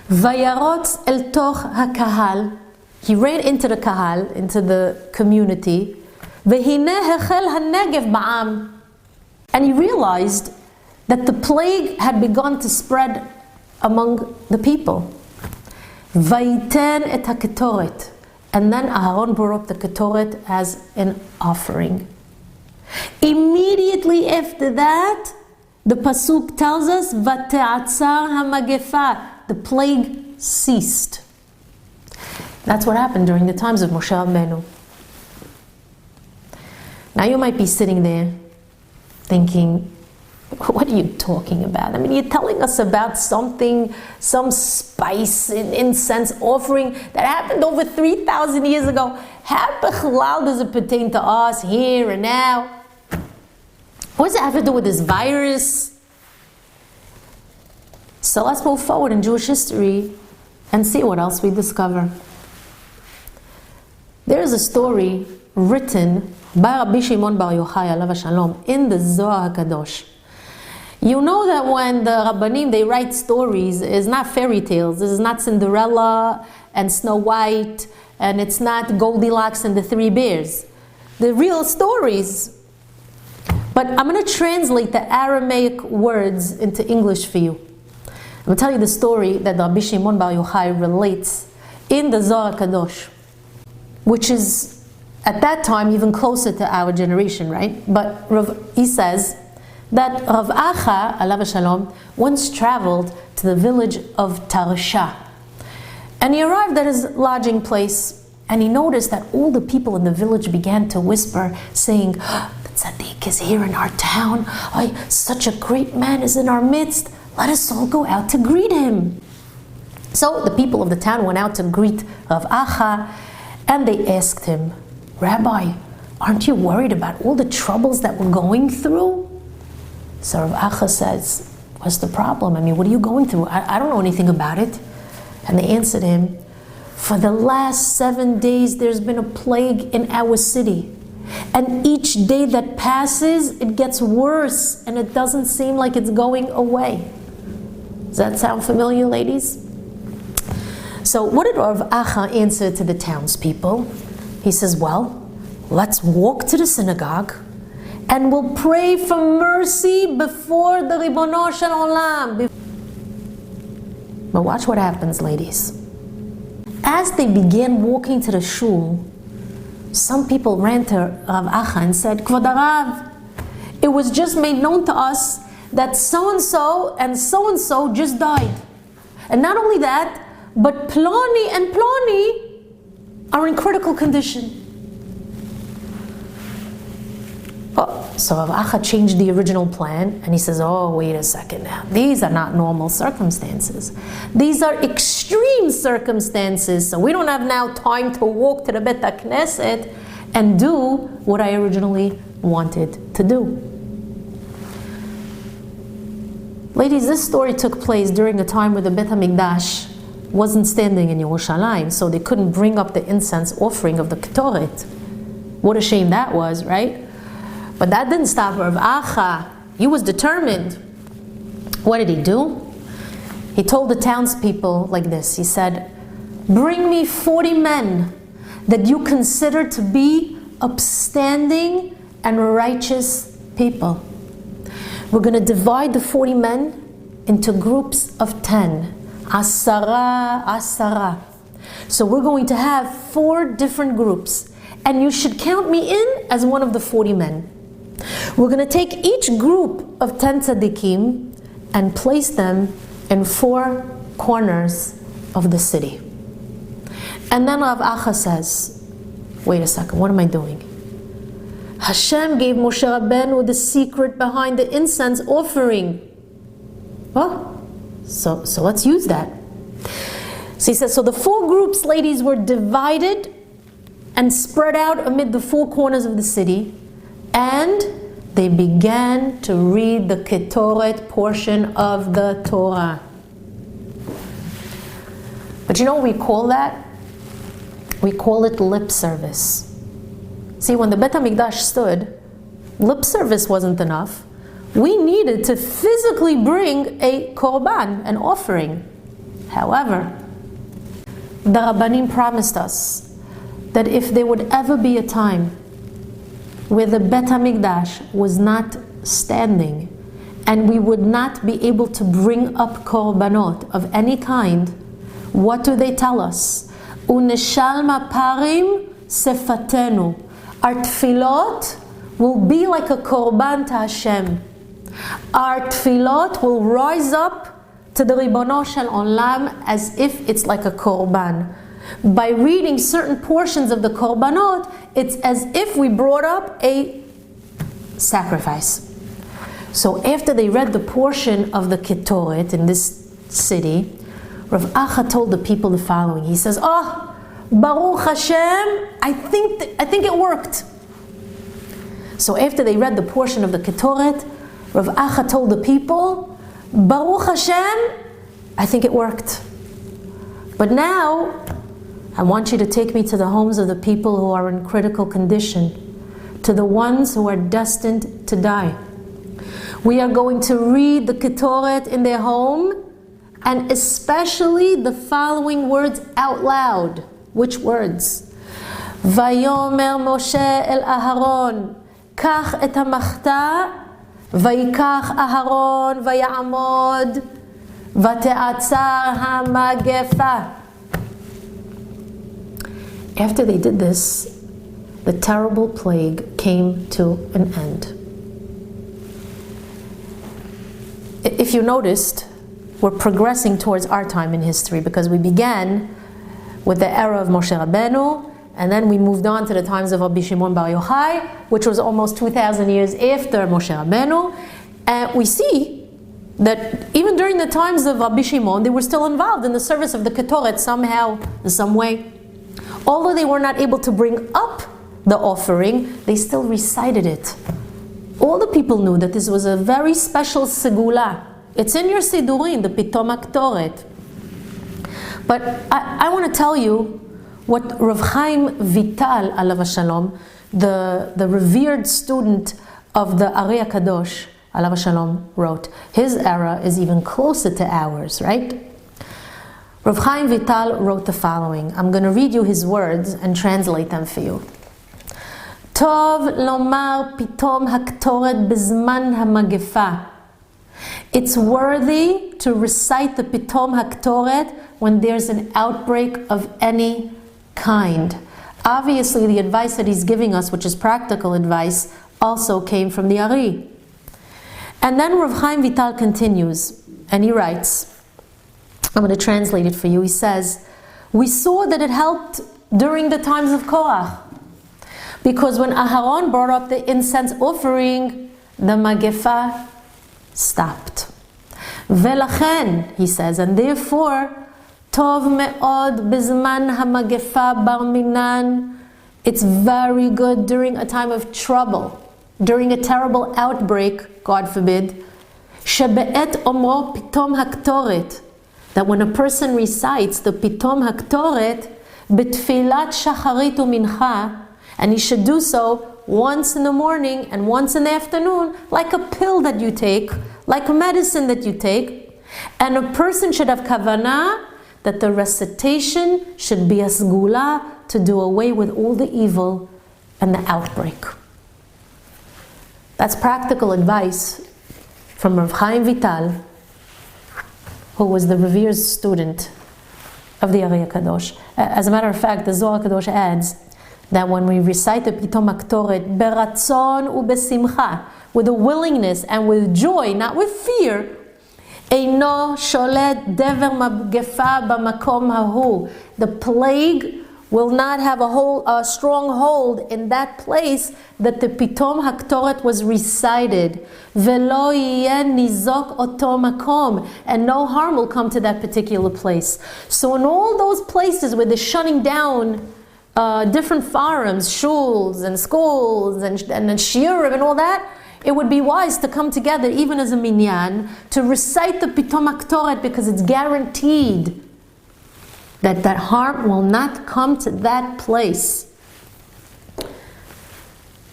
Vayarotz el toch hakahal. He ran into the kahal, into the community. Vehineh hechel hanegev ba'am. And he realized that the plague had begun to spread among the people. Vayiten et haketoret. And then Aaron brought up the ketoret as an offering. Immediately after that, the pasuk tells us, Vate'atzar hamagefa, the plague ceased. That's what happened during the times of Moshe Rabbeinu. Now you might be sitting there thinking, what are you talking about? I mean, you're telling us about something, some spice, incense offering that happened over 3,000 years ago. How b'chalal does it pertain to us here and now? What does it have to do with this virus? So let's move forward in Jewish history and see what else we discover. There is a story written by Rabbi Shimon Bar Yochai alav shalom in the Zohar HaKadosh. You know that when the Rabbanim, they write stories, it's not fairy tales. This is not Cinderella and Snow White, and it's not Goldilocks and the Three Bears. They're real stories. But I'm going to translate the Aramaic words into English for you. I'm going to tell you the story that Rabbi Shimon Bar Yochai relates in the Zohar HaKadosh, which is at that time even closer to our generation, right? But he says that Rav Acha, alav shalom, once traveled to the village of Tarsha. And he arrived at his lodging place, and he noticed that all the people in the village began to whisper, saying, the tzaddik is here in our town. Such a great man is in our midst. Let us all go out to greet him. So the people of the town went out to greet Rav Acha, and they asked him, Rabbi, aren't you worried about all the troubles that we're going through? So Rav Acha says, what's the problem? I mean, what are you going through? I don't know anything about it. And they answered him, for the last 7 days there's been a plague in our city. And each day that passes, it gets worse, and it doesn't seem like it's going away. Does that sound familiar, ladies? So what did Rav Acha answer to the townspeople? He says, well, let's walk to the synagogue, and we'll pray for mercy before the Ribono Shel Olam. But watch what happens, ladies. As they began walking to the shul, some people ran to Rav Acha and said, Kvod Harav, it was just made known to us that so-and-so and so-and-so just died. And not only that, but Ploni and Ploni are in critical condition. So Rav Acha changed the original plan, and he says, oh, wait a second now. These are not normal circumstances. These are extreme circumstances. So we don't have now time to walk to the Bet HaKnesset and do what I originally wanted to do. Ladies, this story took place during a time where the Bet HaMikdash wasn't standing in Yerushalayim, so they couldn't bring up the incense offering of the Ketoret. What a shame that was, right? But that didn't stop Rav Acha. He was determined. What did he do? He told the townspeople like this. He said, bring me 40 men that you consider to be upstanding and righteous people. We're going to divide the 40 men into groups of 10. Asara, asara. So we're going to have 4 different groups. And you should count me in as one of the 40 men. We're going to take each group of 10 tzaddikim and place them in 4 corners of the city. And then Rav Acha says, wait a second, what am I doing? Hashem gave Moshe Rabbeinu the secret behind the incense offering. Well, so let's use that. So he says, so the 4 groups, ladies, were divided and spread out amid the 4 corners of the city, and they began to read the Ketoret portion of the Torah. But you know what we call that? We call it lip service. See, when the Bet HaMikdash stood, lip service wasn't enough. We needed to physically bring a korban, an offering. However, the Rabbanim promised us that if there would ever be a time where the Bet HaMikdash was not standing and we would not be able to bring up korbanot of any kind, what do they tell us? Uneshal maparim sefatenu. Our tefillot will be like a korban to Hashem. Our tefillot will rise up to the Ribono Shel Olam as if it's like a korban. By reading certain portions of the korbanot, it's as if we brought up a sacrifice. So after they read the portion of the Ketoret in this city, Rav Acha told the people the following. He says, oh, Baruch Hashem, I think it worked. So after they read the portion of the Ketoret, Rav Acha told the people, Baruch Hashem, I think it worked. But now, I want you to take me to the homes of the people who are in critical condition, to the ones who are destined to die. We are going to read the Ketoret in their home, and especially the following words out loud. Which words? Vayomer Moshe el Aharon, kach et hamachta, vayikach Aharon, vayamod, vate'atzar hamagefa. After they did this, the terrible plague came to an end. If you noticed, we're progressing towards our time in history because we began with the era of Moshe Rabbeinu, and then we moved on to the times of Rabbi Shimon Bar Yochai, which was almost 2,000 years after Moshe Rabbeinu. And we see that even during the times of Rabbi Shimon, they were still involved in the service of the Ketoret somehow, in some way. Although they were not able to bring up the offering, they still recited it. All the people knew that this was a very special segula. It's in your Sidurim, the Pitom HaKtoret. But I want to tell you what Rav Chaim Vital, alav shalom, the revered student of the Ari HaKadosh, alav shalom, wrote. His era is even closer to ours, right? Rav Chaim Vital wrote the following. I'm going to read you his words and translate them for you. Tov lomar pitom haktoret bezman hamagefa. It's worthy to recite the pitom haktoret when there's an outbreak of any kind. Obviously, the advice that he's giving us, which is practical advice, also came from the Ari. And then Rav Chaim Vital continues, and he writes, I'm going to translate it for you. He says, we saw that it helped during the times of Korach, because when Aharon brought up the incense offering, the Magefa stopped. Velachen, he says, and therefore, Tov me'od bizman hamagefa bar minan. It's very good during a time of trouble, during a terrible outbreak, God forbid. Shebe'et omro pitom haktoret. That when a person recites the pitom haktoret, betfilat shacharit u'mincha, and he should do so once in the morning and once in the afternoon, like a pill that you take, like a medicine that you take. And a person should have kavanah that the recitation should be a sgula to do away with all the evil and the outbreak. That's practical advice from Rav Chaim Vital, who was the revered student of the Ari HaKadosh. As a matter of fact, the Zohar HaKadosh adds that when we recite the Pitom HaKtoret, beratzon ubesimcha, with a willingness and with joy, not with fear, eino sholet dever magefa bamakom hahu, the plague will not have a strong hold in that place that the Pitom HaKtoret was recited. Velo yeh nizok oto makom, and no harm will come to that particular place. So in all those places where they're shutting down different forums, shuls and schools and shiurim and all that, it would be wise to come together even as a minyan to recite the Pitom HaKtoret, because it's guaranteed that harm will not come to that place.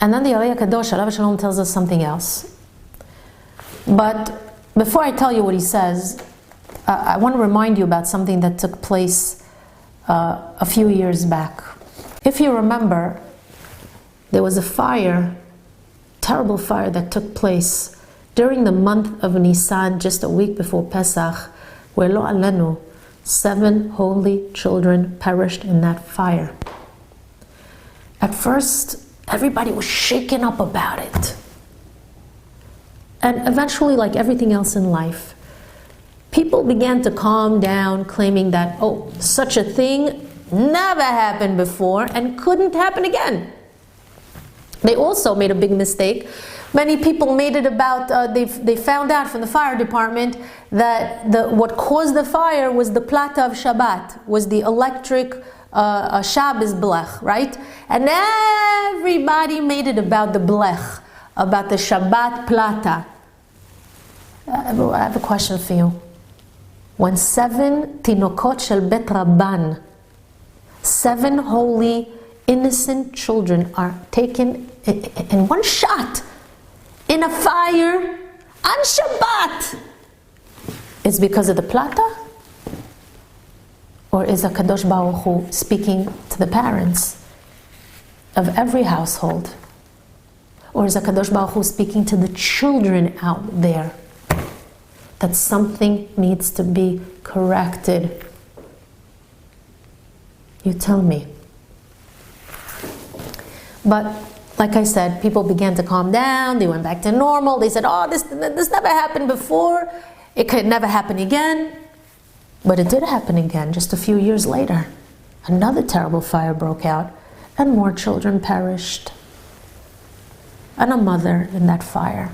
And then the Ari HaKadosh, Alav Shalom, tells us something else. But before I tell you what he says, I want to remind you about something that took place a few years back. If you remember, there was a fire, terrible fire that took place during the month of Nisan, just a week before Pesach, where Lo Alenu, 7 holy children perished in that fire. At first, everybody was shaken up about it. And eventually, like everything else in life, people began to calm down, claiming that, oh, such a thing never happened before and couldn't happen again. They also made a big mistake. Many people made it about, they found out from the fire department that what caused the fire was the plata of Shabbat, was the electric Shabbos blech, right? And everybody made it about the blech, about the Shabbat plata. I have a question for you. When 7 tinokot shel bet rabban, 7 holy innocent children are taken in one shot in a fire on Shabbat, it's because of the plata? Or is HaKadosh Baruch Hu speaking to the parents of every household? Or is HaKadosh Baruch Hu speaking to the children out there that something needs to be corrected? You tell me. But like I said, people began to calm down. They went back to normal. They said, oh, this never happened before. It could never happen again. But it did happen again just a few years later. Another terrible fire broke out and more children perished. And a mother in that fire.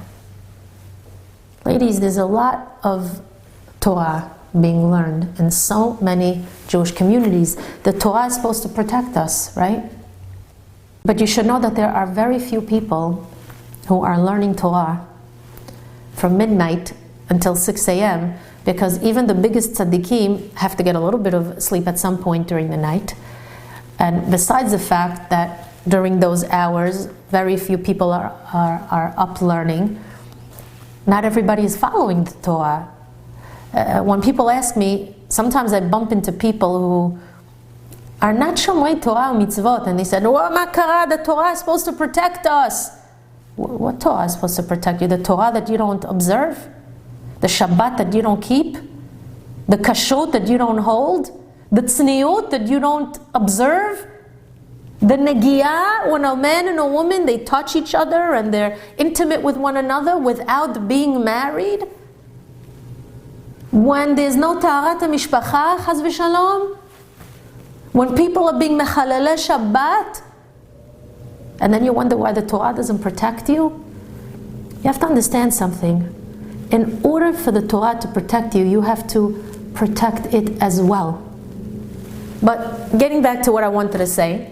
Ladies, there's a lot of Torah being learned in so many Jewish communities. The Torah is supposed to protect us, right? But you should know that there are very few people who are learning Torah from midnight until 6 a.m. because even the biggest tzaddikim have to get a little bit of sleep at some point during the night. And besides the fact that during those hours, very few people are up learning, not everybody is following the Torah. When people ask me, sometimes I bump into people who are not Shomrei Torah or mitzvot, and they said, "Oh, ma kara, the Torah is supposed to protect us." What Torah is supposed to protect you? The Torah that you don't observe? The Shabbat that you don't keep? The kashrut that you don't hold? The tzniut that you don't observe? The negiah, when a man and a woman, they touch each other and they're intimate with one another without being married? When there's no taharat mishpacha, chaz v'shalom? When people are being mechalele Shabbat, and then you wonder why the Torah doesn't protect you? You have to understand something. In order for the Torah to protect you, you have to protect it as well. But getting back to what I wanted to say,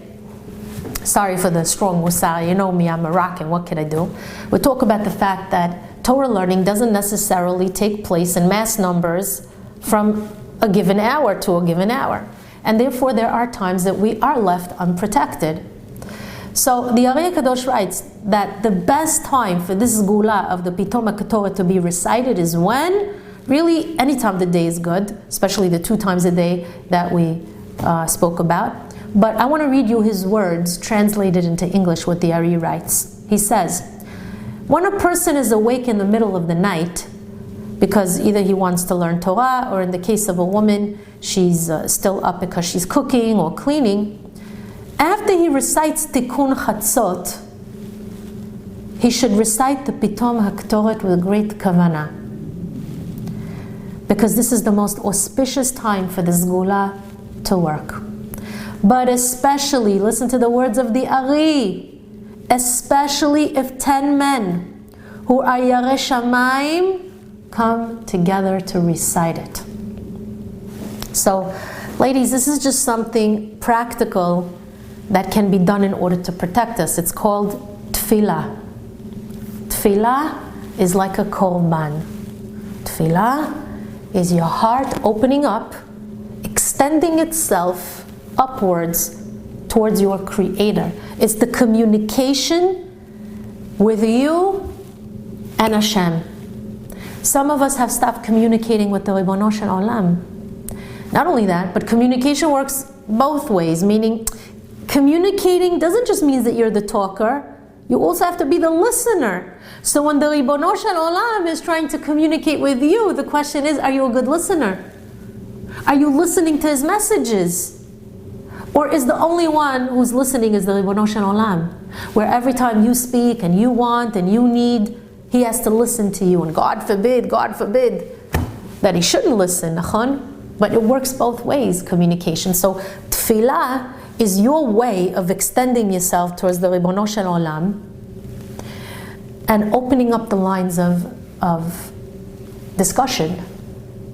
sorry for the strong musar, you know me, I'm Moroccan, what can I do? We'll talk about the fact that Torah learning doesn't necessarily take place in mass numbers from a given hour to a given hour. And therefore there are times that we are left unprotected. So the Ari HaKadosh writes that the best time for this gula of the Pitom HaKtoret to be recited is when? Really, any time of the day is good, especially the 2 times a day that we spoke about. But I want to read you his words translated into English, what the Ari writes. He says, When a person is awake in the middle of the night, because either he wants to learn Torah, or in the case of a woman, she's still up because she's cooking or cleaning, after he recites Tikkun Chatzot, he should recite the Pitom HaKtoret with great kavanah. Because this is the most auspicious time for the Sgula to work. But especially, listen to the words of the Ari, especially if 10 men who are Yarei Shamayim come together to recite it. So, ladies, this is just something practical that can be done in order to protect us. It's called tefillah. Tefillah is like a korban. Tefillah is your heart opening up, extending itself upwards towards your Creator. It's the communication with you and Hashem. Some of us have stopped communicating with the Ribono Shel Olam. Not only that, but communication works both ways, meaning communicating doesn't just mean that you're the talker, you also have to be the listener. So when the Ribono Shel Olam is trying to communicate with you, the question is, are you a good listener? Are you listening to his messages? Or is the only one who's listening is the Ribono Shel Olam, where every time you speak and you want and you need, he has to listen to you, and God forbid that he shouldn't listen, but it works both ways, communication. So tefillah is your way of extending yourself towards the Ribono Shel Olam and opening up the lines of discussion,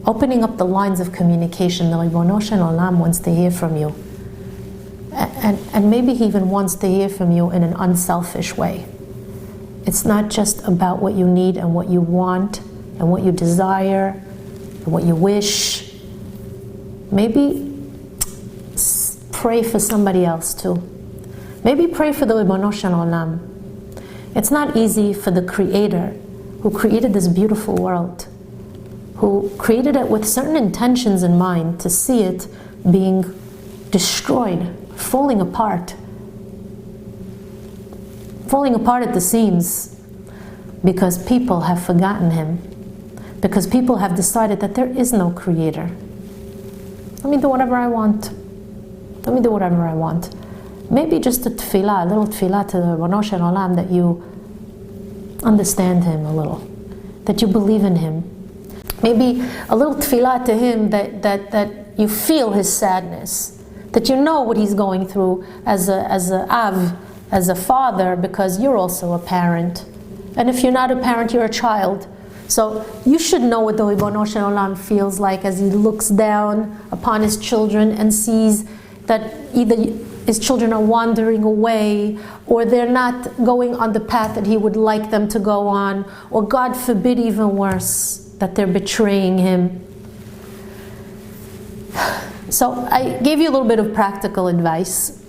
opening up the lines of communication. The Ribono Shel Olam wants to hear from you. And maybe he even wants to hear from you in an unselfish way. It's not just about what you need and what you want and what you desire and what you wish. Maybe pray for somebody else too. Maybe pray for the Ribono Shel Olam. It's not easy for the Creator who created this beautiful world, who created it with certain intentions in mind, to see it being destroyed, falling apart at the seams, because people have forgotten him, because people have decided that there is no Creator. Let me do whatever I want. Let me do whatever I want. Maybe just a tefillah, a little tefillah to the Ribono Shel Olam, that you understand him a little, that you believe in him. Maybe a little tefillah to him that you feel his sadness, that you know what he's going through as a father, because you're also a parent. And if you're not a parent, you're a child. So you should know what the Ribono Shel Olam feels like as he looks down upon his children and sees that either his children are wandering away, or they're not going on the path that he would like them to go on, or God forbid, even worse, that they're betraying him. So I gave you a little bit of practical advice.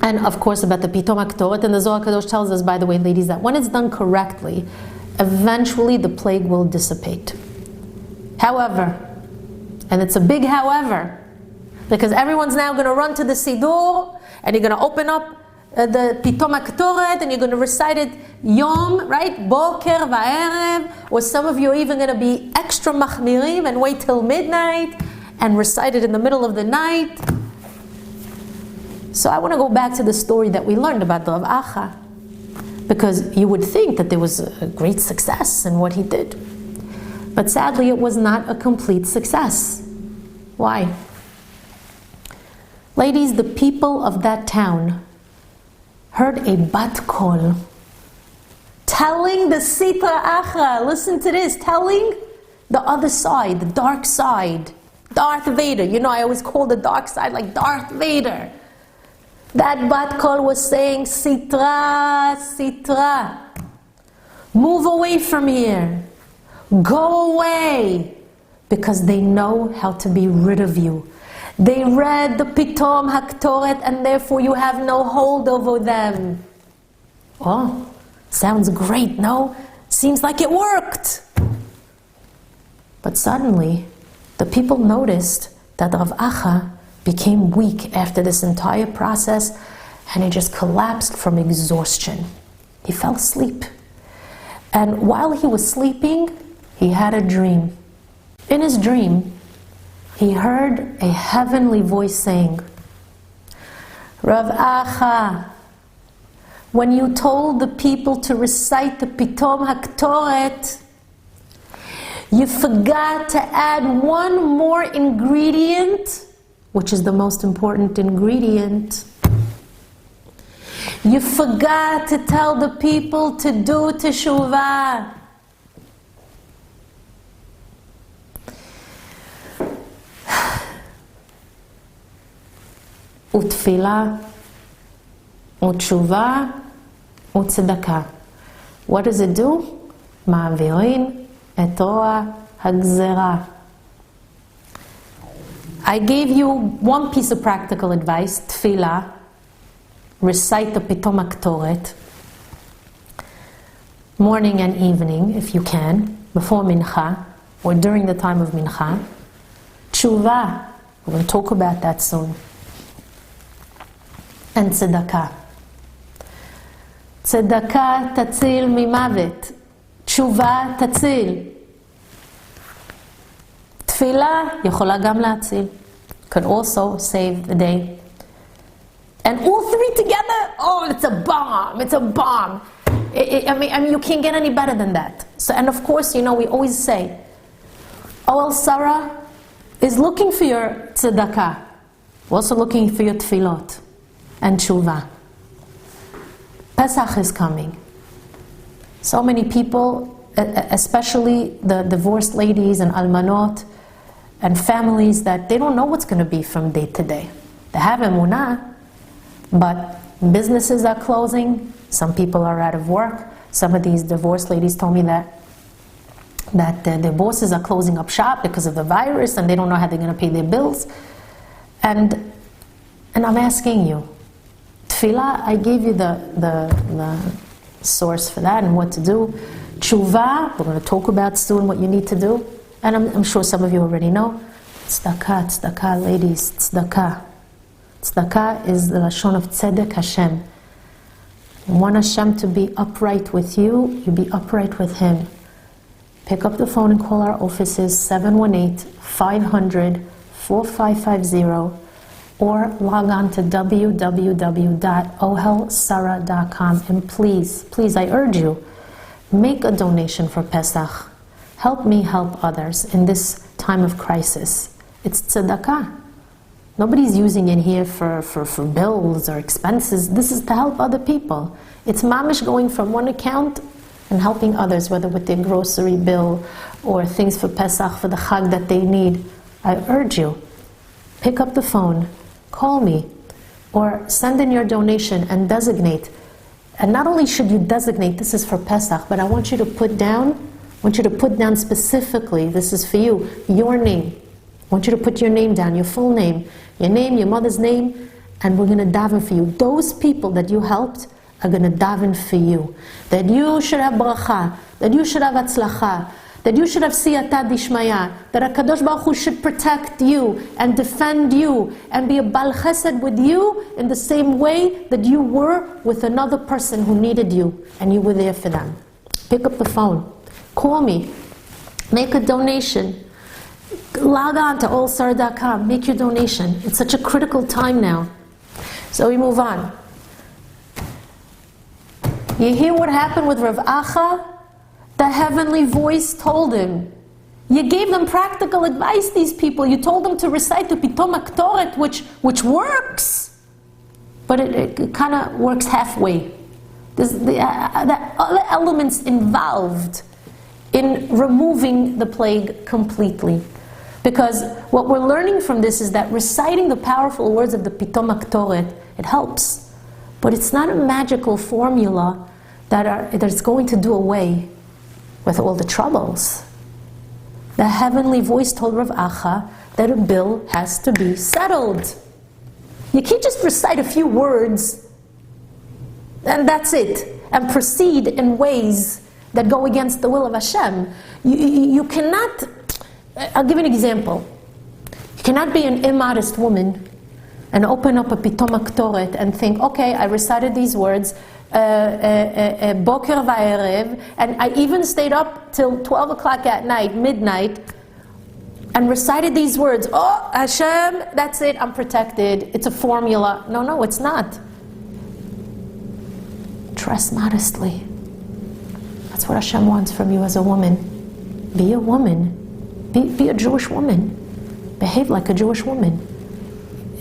And of course about the Pitom HaKtoret. And the Zohar Kadosh tells us, by the way, ladies, that when it's done correctly, eventually the plague will dissipate. However, and it's a big however, because everyone's now going to run to the Siddur, and you're going to open up the Pitom HaKtoret, and you're going to recite it Yom, right? Boker va'erev. Or some of you are even going to be extra machmirim and wait till midnight and recite it in the middle of the night. So I want to go back to the story that we learned about the Rav Acha, because you would think that there was a great success in what he did. But sadly, it was not a complete success. Why? Ladies, the people of that town heard a bat kol telling the Sitra Achra, listen to this, telling the other side, the dark side, Darth Vader. You know, I always call the dark side like Darth Vader. That bat kol was saying, Sitra, Sitra, move away from here, go away, because they know how to be rid of you. They read the Pitom HaKtoret, and therefore you have no hold over them. Oh, sounds great, no? Seems like it worked. But suddenly, the people noticed that Rav Acha became weak after this entire process, and he just collapsed from exhaustion. He fell asleep. And while he was sleeping, he had a dream. In his dream, he heard a heavenly voice saying, Rav Acha, when you told the people to recite the Pitom HaKtoret, you forgot to add one more ingredient, which is the most important ingredient. You forgot to tell the people to do teshuvah. Utfilah, utshuvah, utzedakah. What does it do? Ma'avirin et Torah hagzera. I gave you one piece of practical advice, tefillah, recite the Pitom HaKtoret, morning and evening, if you can, before mincha, or during the time of mincha. Tshuva, we're going to talk about that soon. And tzedakah. Tzedakah tatzil mimavet. Tshuva tatzil. Tefillah יכולה גם להציל. Could also save the day. And all three together, oh, it's a bomb, it's a bomb. I mean, you can't get any better than that. So, and of course, we always say, Oel Sarah is looking for your tzedakah, also looking for your tefillot and tshuva. Pesach is coming. So many people, especially the divorced ladies and almanot and families, that they don't know what's going to be from day to day. They have emunah, but businesses are closing. Some people are out of work. Some of these divorced ladies told me that their bosses are closing up shop because of the virus, and they don't know how they're going to pay their bills. And I'm asking you, tefillah, I gave you the source for that and what to do. Tshuva, we're going to talk about soon what you need to do. And I'm sure some of you already know. Tzedakah, tzedakah, ladies, tzedakah. Tzedakah is the lashon of tzedek Hashem. You want Hashem to be upright with you, you be upright with Him. Pick up the phone and call our offices, 718-500-4550, or log on to www.ohelsarah.com. And please, I urge you, make a donation for Pesach. Help me help others in this time of crisis. It's tzedakah. Nobody's using it here for bills or expenses. This is to help other people. It's mamish going from one account and helping others, whether with their grocery bill or things for Pesach, for the Chag that they need. I urge you, pick up the phone, call me, or send in your donation and designate. And not only should you designate, this is for Pesach, but I want you to put down specifically, this is for you, your name. I want you to put your name down, your full name, your mother's name, and we're going to daven for you. Those people that you helped are going to daven for you. That you should have bracha, that you should have atzlacha, that you should have siyata dishmaya, that HaKadosh Baruch Hu should protect you and defend you and be a bal chesed with you in the same way that you were with another person who needed you and you were there for them. Pick up the phone, call me, make a donation. Log on to allstar.com, make your donation. It's such a critical time now. So we move on. You hear what happened with Rav Acha? The heavenly voice told him. You gave them practical advice, these people. You told them to recite the Pitom HaKtoret, which works. But it kind of works halfway. There's the other elements involved in removing the plague completely. Because what we're learning from this is that reciting the powerful words of the Pitom HaKtoret, it helps. But it's not a magical formula that's going to do away with all the troubles. The heavenly voice told Rav Acha that a bill has to be settled. You can't just recite a few words and that's it, and proceed in ways that go against the will of Hashem. You cannot, I'll give you an example. You cannot be an immodest woman and open up a Pitom HaKtoret and think, okay, I recited these words, boker va'erev, and I even stayed up till 12 o'clock at night, midnight, and recited these words. Oh, Hashem, that's it, I'm protected. It's a formula. No, it's not. Dress modestly. That's what Hashem wants from you as a woman. Be a woman. Be a Jewish woman. Behave like a Jewish woman.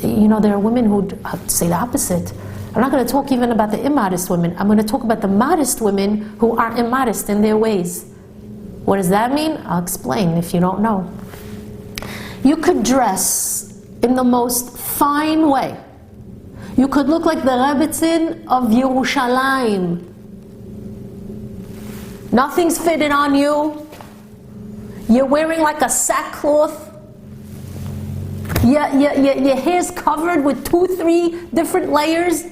There are women who say the opposite. I'm not going to talk even about the immodest women. I'm going to talk about the modest women who are immodest in their ways. What does that mean? I'll explain if you don't know. You could dress in the most fine way. You could look like the Rebbetzin of Yerushalayim. Nothing's fitted on you. You're wearing like a sackcloth. Your hair's covered with 2-3 different layers.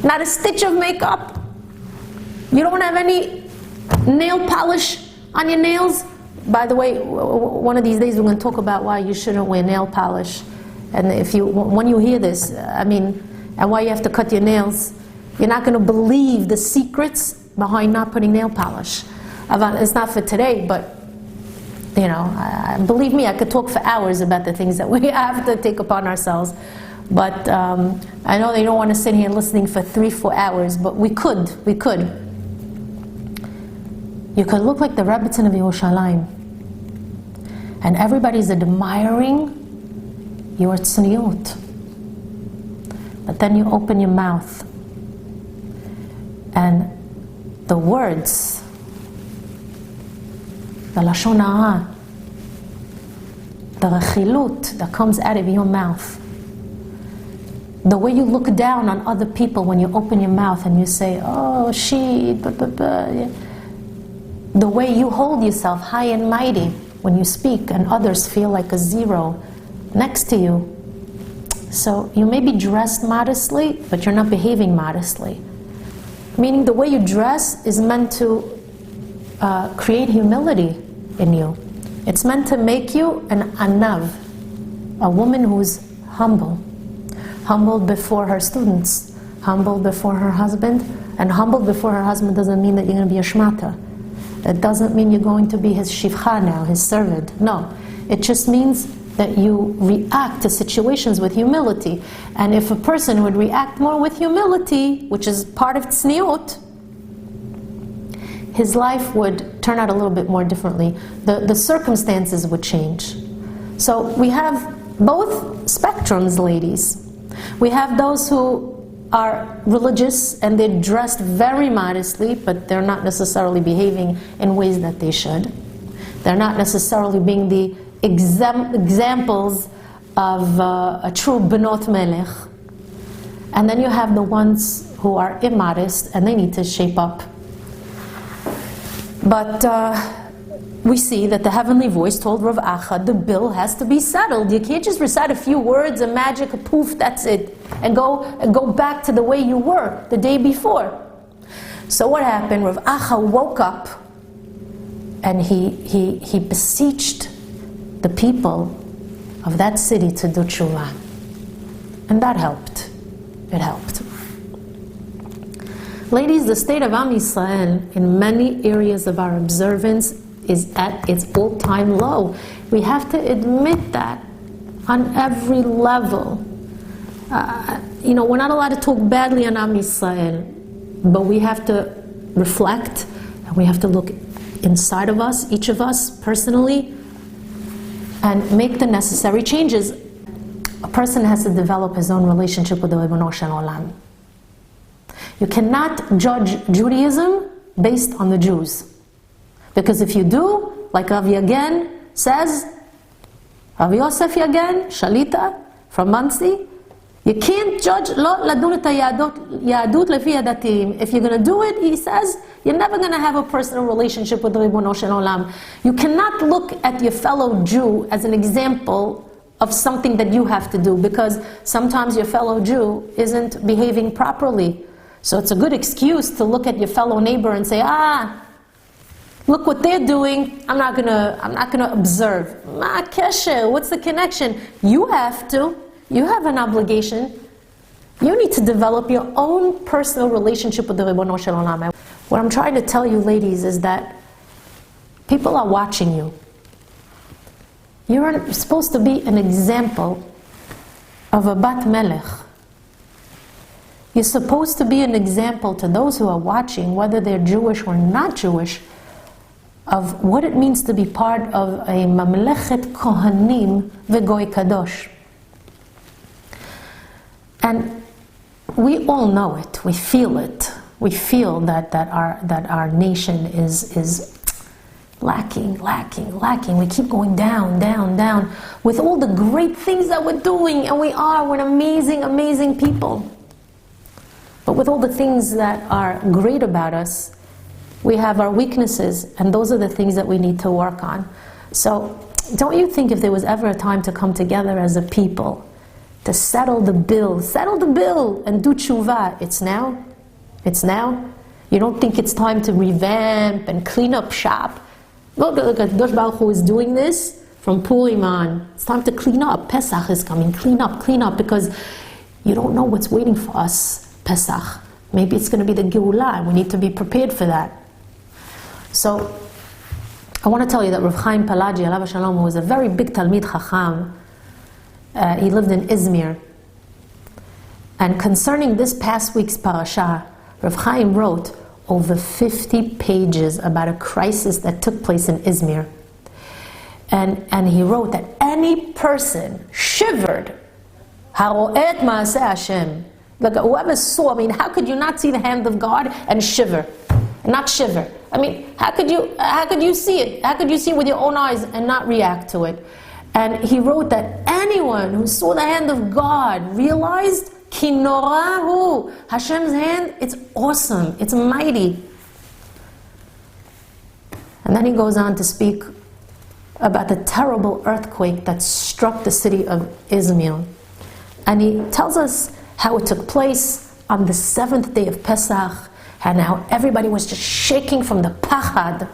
Not a stitch of makeup. You don't have any nail polish on your nails. By the way, one of these days we're going to talk about why you shouldn't wear nail polish. And when you hear this, and why you have to cut your nails, you're not going to believe the secrets behind not putting nail polish. It's not for today, but believe me, I could talk for hours about the things that we have to take upon ourselves. But I know they don't want to sit here listening for 3-4 hours, but we could. You could look like the Rebbetzin of Yerushalayim, and everybody's admiring your tzniut. But then you open your mouth, and the words, the lashon hara, the rechilut that comes out of your mouth, the way you look down on other people when you open your mouth and you say, oh, she, the way you hold yourself high and mighty when you speak and others feel like a zero next to you. So you may be dressed modestly, but you're not behaving modestly. Meaning the way you dress is meant to create humility in you. It's meant to make you an anav, a woman who's humble. Humbled before her students, humbled before her husband, and humbled before her husband doesn't mean that you're going to be a shmata. It doesn't mean you're going to be his shivcha now, his servant. No, it just means that you react to situations with humility. And if a person would react more with humility, which is part of tzniut, his life would turn out a little bit more differently. The circumstances would change. So we have both spectrums, ladies. We have those who are religious and they're dressed very modestly, but they're not necessarily behaving in ways that they should. They're not necessarily being the examples of a true benot melech. And then you have the ones who are immodest and they need to shape up. But we see that the heavenly voice told Rav Acha, the bill has to be settled. You can't just recite a few words, a magic, a poof, that's it, and go back to the way you were the day before. So what happened? Rav Acha woke up and he beseeched the people of that city to do tshuva. And that helped. It helped. Ladies, the state of Am Yisrael in many areas of our observance is at its all-time low. We have to admit that on every level. We're not allowed to talk badly on Am Yisrael, but we have to reflect and we have to look inside of us, each of us personally, and make the necessary changes. A person has to develop his own relationship with the Ribono Shel Olam. You cannot judge Judaism based on the Jews. Because if you do, like Rav Yagen says, Rav Yosef Yagen, Shalita, from Muncie, you can't judge lo ladun et hayadut lefi hadatim. If you're going to do it, he says, you're never going to have a personal relationship with the Ribono Shel Olam. You cannot look at your fellow Jew as an example of something that you have to do, because sometimes your fellow Jew isn't behaving properly. So it's a good excuse to look at your fellow neighbor and say, look what they're doing, I'm not gonna observe. Ma kesher, what's the connection? You have to. You have an obligation. You need to develop your own personal relationship with the Ribono Shel Olam. What I'm trying to tell you, ladies, is that people are watching you. You're supposed to be an example of a Bat Melech. You're supposed to be an example to those who are watching, whether they're Jewish or not Jewish, of what it means to be part of a Mamlechet Kohanim V'Goy Kadosh. And we all know it. We feel it. We feel that our nation is lacking. We keep going down. With all the great things that we're doing, and we're amazing people. But with all the things that are great about us, we have our weaknesses, and those are the things that we need to work on. So, don't you think if there was ever a time to come together as a people, to settle the bill and do tshuva, it's now? You don't think it's time to revamp and clean up shop? Look at Dosh Baruch Hu is doing this from Purim on. It's time to clean up. Pesach is coming. Clean up, because you don't know what's waiting for us, Pesach. Maybe it's going to be the Geulah, and we need to be prepared for that. So, I want to tell you that Rav Chaim Palagi, Alav Shalom, who was a very big Talmid Chacham, he lived in Izmir. And concerning this past week's parasha, Rav Chaim wrote over 50 pages about a crisis that took place in Izmir. And he wrote that any person shivered, Haro'et Ma'aseh Hashem. Like whoever saw, how could you not see the hand of God and shiver? And not shiver. How could you see it? How could you see it with your own eyes and not react to it? And he wrote that anyone who saw the hand of God realized, Ki norahu, Hashem's hand, it's awesome, it's mighty. And then he goes on to speak about the terrible earthquake that struck the city of Izmir. And he tells us how it took place on the 7th day of Pesach, and how everybody was just shaking from the pachad.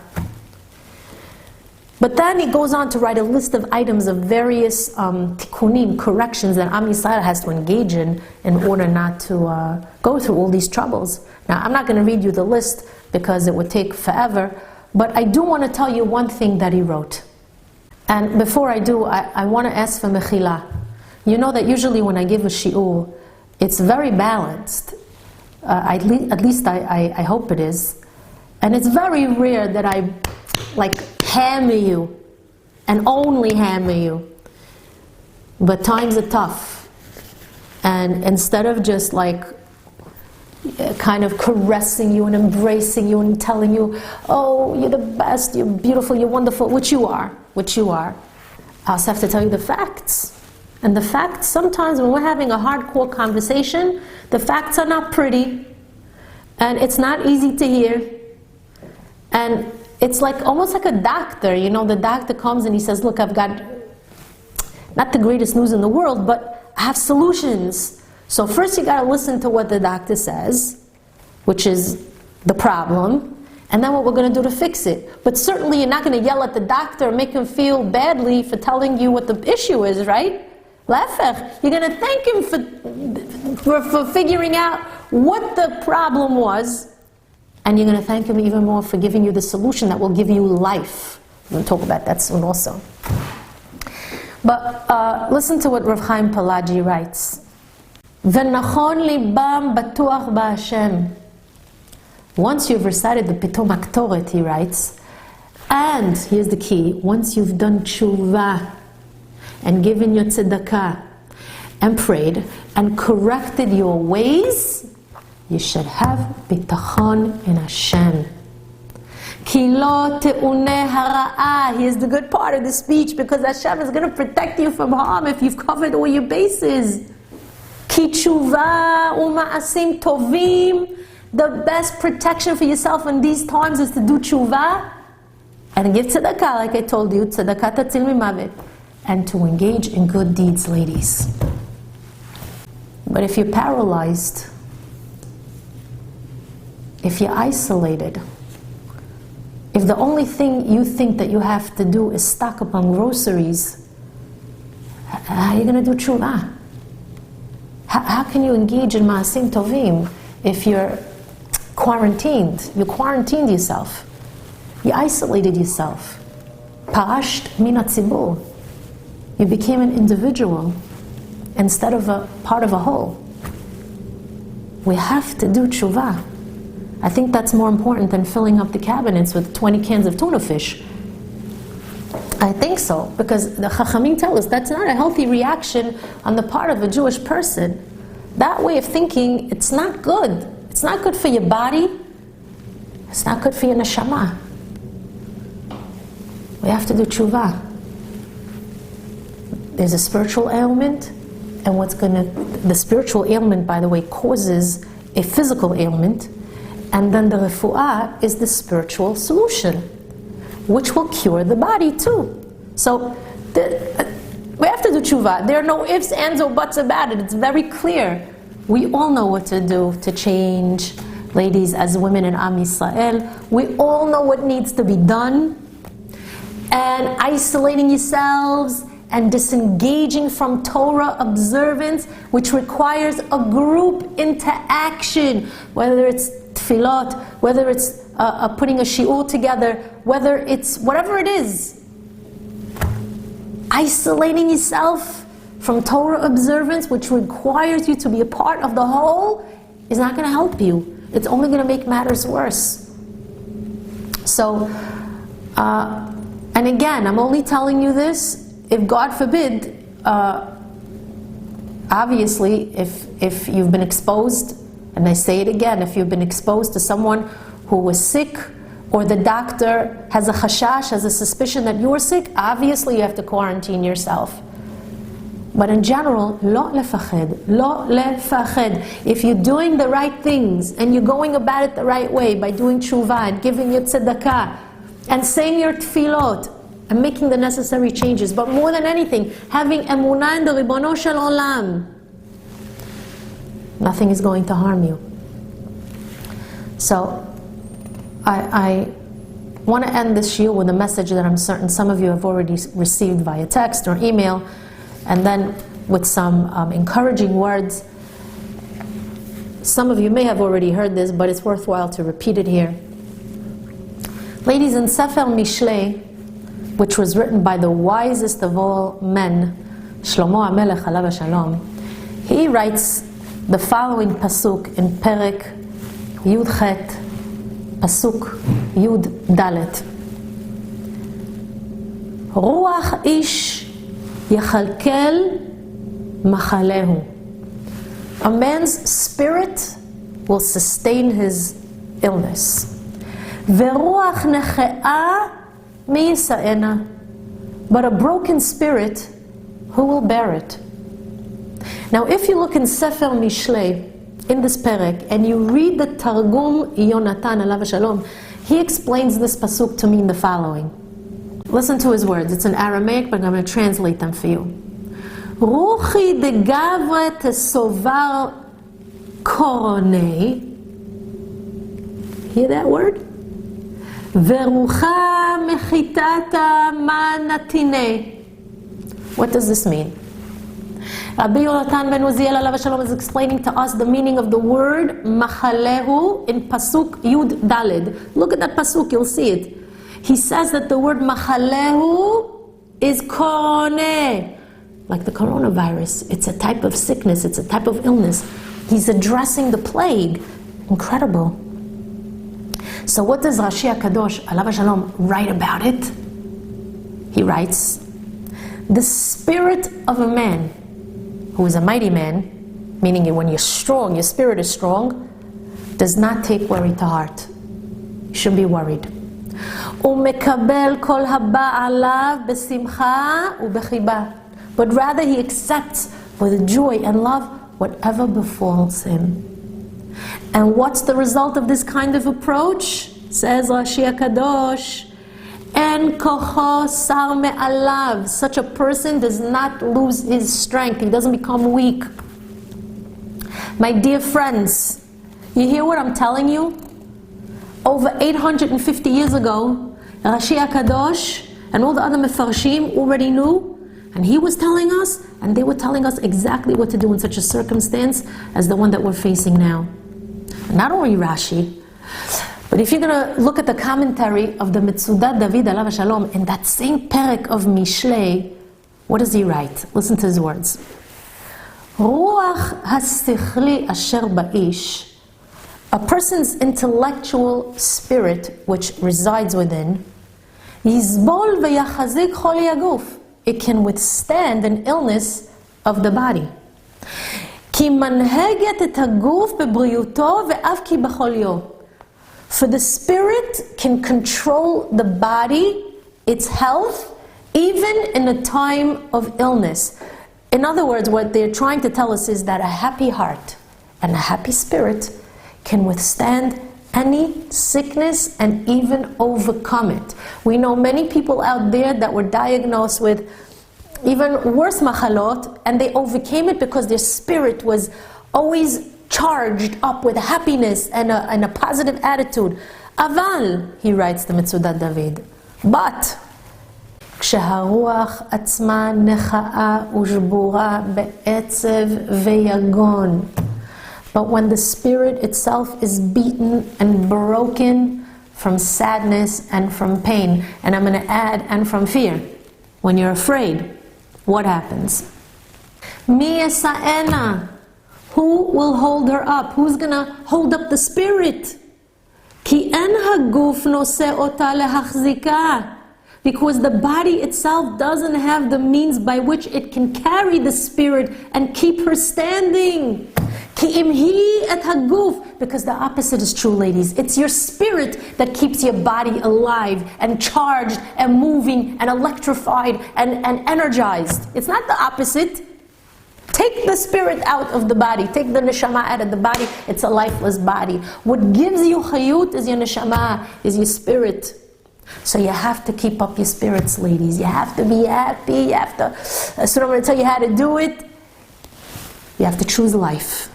But then he goes on to write a list of items of various tikkunim, corrections that Am Yisrael has to engage in order not to go through all these troubles. Now, I'm not going to read you the list because it would take forever, but I do want to tell you one thing that he wrote. And before I do, I want to ask for mechila. You know that usually when I give a shiur, it's very balanced. At least I hope it is. And it's very rare that I hammer you and only hammer you. But times are tough. And instead of just kind of caressing you and embracing you and telling you, oh, you're the best, you're beautiful, you're wonderful, which you are, I also have to tell you the facts. And the facts, sometimes when we're having a hardcore conversation, the facts are not pretty, and it's not easy to hear. And it's almost like a doctor, the doctor comes and he says, look, I've got not the greatest news in the world, but I have solutions. So first you got to listen to what the doctor says, which is the problem, and then what we're going to do to fix it. But certainly you're not going to yell at the doctor and make him feel badly for telling you what the issue is, right? You're going to thank him for figuring out what the problem was, and you're going to thank him even more for giving you the solution that will give you life. We'll talk about that soon also. But listen to what Rav Chaim Palagi writes. V'nachon libam batuach ba'Hashem. Once you've recited the Pitom Aktoret, he writes, and here's the key, once you've done tshuva, and given your tzedakah, and prayed, and corrected your ways, you should have bitachon in Hashem. Ki lo te'uneh hara'ah. Here's the good part of the speech, because Hashem is going to protect you from harm if you've covered all your bases. Ki tshuva u'ma'asim tovim. The best protection for yourself in these times is to do tshuva, and give tzedakah, like I told you, tzedakah tatzil mimavet, and to engage in good deeds, ladies. But if you're paralyzed, if you're isolated, if the only thing you think that you have to do is stock up on groceries, how are you going to do tshuva? How can you engage in Ma'asim Tovim if you're quarantined? You quarantined yourself. You isolated yourself. Parasht min hatzibur. You became an individual instead of a part of a whole. We have to do tshuva. I think that's more important than filling up the cabinets with 20 cans of tuna fish. I think so, because the Chachamim tell us that's not a healthy reaction on the part of a Jewish person. That way of thinking, it's not good. It's not good for your body. It's not good for your neshama. We have to do tshuva. There's a spiritual ailment, and the spiritual ailment, by the way, causes a physical ailment, and then the refuah is the spiritual solution, which will cure the body too. So we have to do tshuva. There are no ifs, ands, or buts about it. It's very clear. We all know what to do to change, ladies, as women in Am Yisrael. We all know what needs to be done. And isolating yourselves and disengaging from Torah observance, which requires a group interaction, whether it's tefillot, whether it's putting a shiur together, whether it's whatever it is. Isolating yourself from Torah observance, which requires you to be a part of the whole, is not going to help you. It's only going to make matters worse. So, and again, I'm only telling you this, if God forbid, obviously, if you've been exposed, and I say it again, if you've been exposed to someone who was sick, or the doctor has a chashash, has a suspicion that you're sick, obviously you have to quarantine yourself. But in general, lo lefached, lo lefached. If you're doing the right things, and you're going about it the right way, by doing tshuva, and giving your tzedakah, and saying your tefillot, and making the necessary changes, but more than anything, having emunah in the Ribono Shel Olam, nothing is going to harm you. So, I want to end this shiur with a message that I'm certain some of you have already received via text or email, and then with some encouraging words. Some of you may have already heard this, but it's worthwhile to repeat it here. Ladies, in Sefer Mishlei, which was written by the wisest of all men, Shlomo HaMelech Alav Shalom, he writes the following pasuk in Perek Yud Chet, pasuk Yud Dalet. Ruach ish yechalkel machalehu. A man's spirit will sustain his illness. Veruach nechea mi yisa'ena. But a broken spirit, who will bear it? Now, if you look in Sefer Mishlei, in this perek, and you read the Targum Yonatan Alav Shalom, he explains this pasuk to mean the following. Listen to his words. It's in Aramaic, but I'm going to translate them for you. Ruchi de gavre tesovar koronei. Hear that word? Verucha mechitata manatine. What does this mean? Rabbi Yonatan ben Uziel Alav Shalom is explaining to us the meaning of the word machalehu in pasuk Yud Daled. Look at that pasuk, you'll see it. He says that the word machalehu is korone, like the coronavirus. It's a type of sickness, it's a type of illness. He's addressing the plague. Incredible. So what does Rashi HaKadosh Alav Shalom write about it? He writes, the spirit of a man who is a mighty man, meaning when you're strong, your spirit is strong, does not take worry to heart. You shouldn't be worried. But rather he accepts with joy and love whatever befalls him. And what's the result of this kind of approach? Says Rashi HaKadosh, En kocho sar me'alav. Such a person does not lose his strength. He doesn't become weak. My dear friends, you hear what I'm telling you? Over 850 years ago, Rashi HaKadosh and all the other mefarshim already knew And he was telling us, and they were telling us exactly what to do in such a circumstance as the one that we're facing now. Not only Rashi, but if you're going to look at the commentary of the Metzudat David Alav Shalom, in that same perek of Mishlei, what does he write? Listen to his words. Ruach hasichli asher ba'ish, a person's intellectual spirit which resides within, yizbol veyachazik chol yaguf, it can withstand an illness of the body. Ki manheget et haguf bebriyuto ve'av ki b'cholyo. For the spirit can control the body, its health, even in a time of illness. In other words, what they're trying to tell us is that a happy heart and a happy spirit can withstand any sickness and even overcome it. We know many people out there that were diagnosed with even worse machalot, and they overcame it because their spirit was always charged up with happiness and a positive attitude. Aval, he writes the Metzudat David, but כשהרוח עצמה נחאה ושבורה בעצב ויגון. But when the spirit itself is beaten and broken from sadness and from pain, and I'm going to add, and from fear, when you're afraid, what happens? Mi yasa'ena, who will hold her up? Who's going to hold up the spirit? Ki en haguf noseh ota lehachzika. Because the body itself doesn't have the means by which it can carry the spirit and keep her standing. Ki imhi et haguf. Because the opposite is true, ladies. It's your spirit that keeps your body alive and charged and moving and electrified and energized. It's not the opposite. Take the spirit out of the body. Take the neshama out of the body. It's a lifeless body. What gives you chayut is your neshama, is your spirit. So you have to keep up your spirits, ladies. You have to be happy. You have to, so I'm going to tell you how to do it. You have to choose life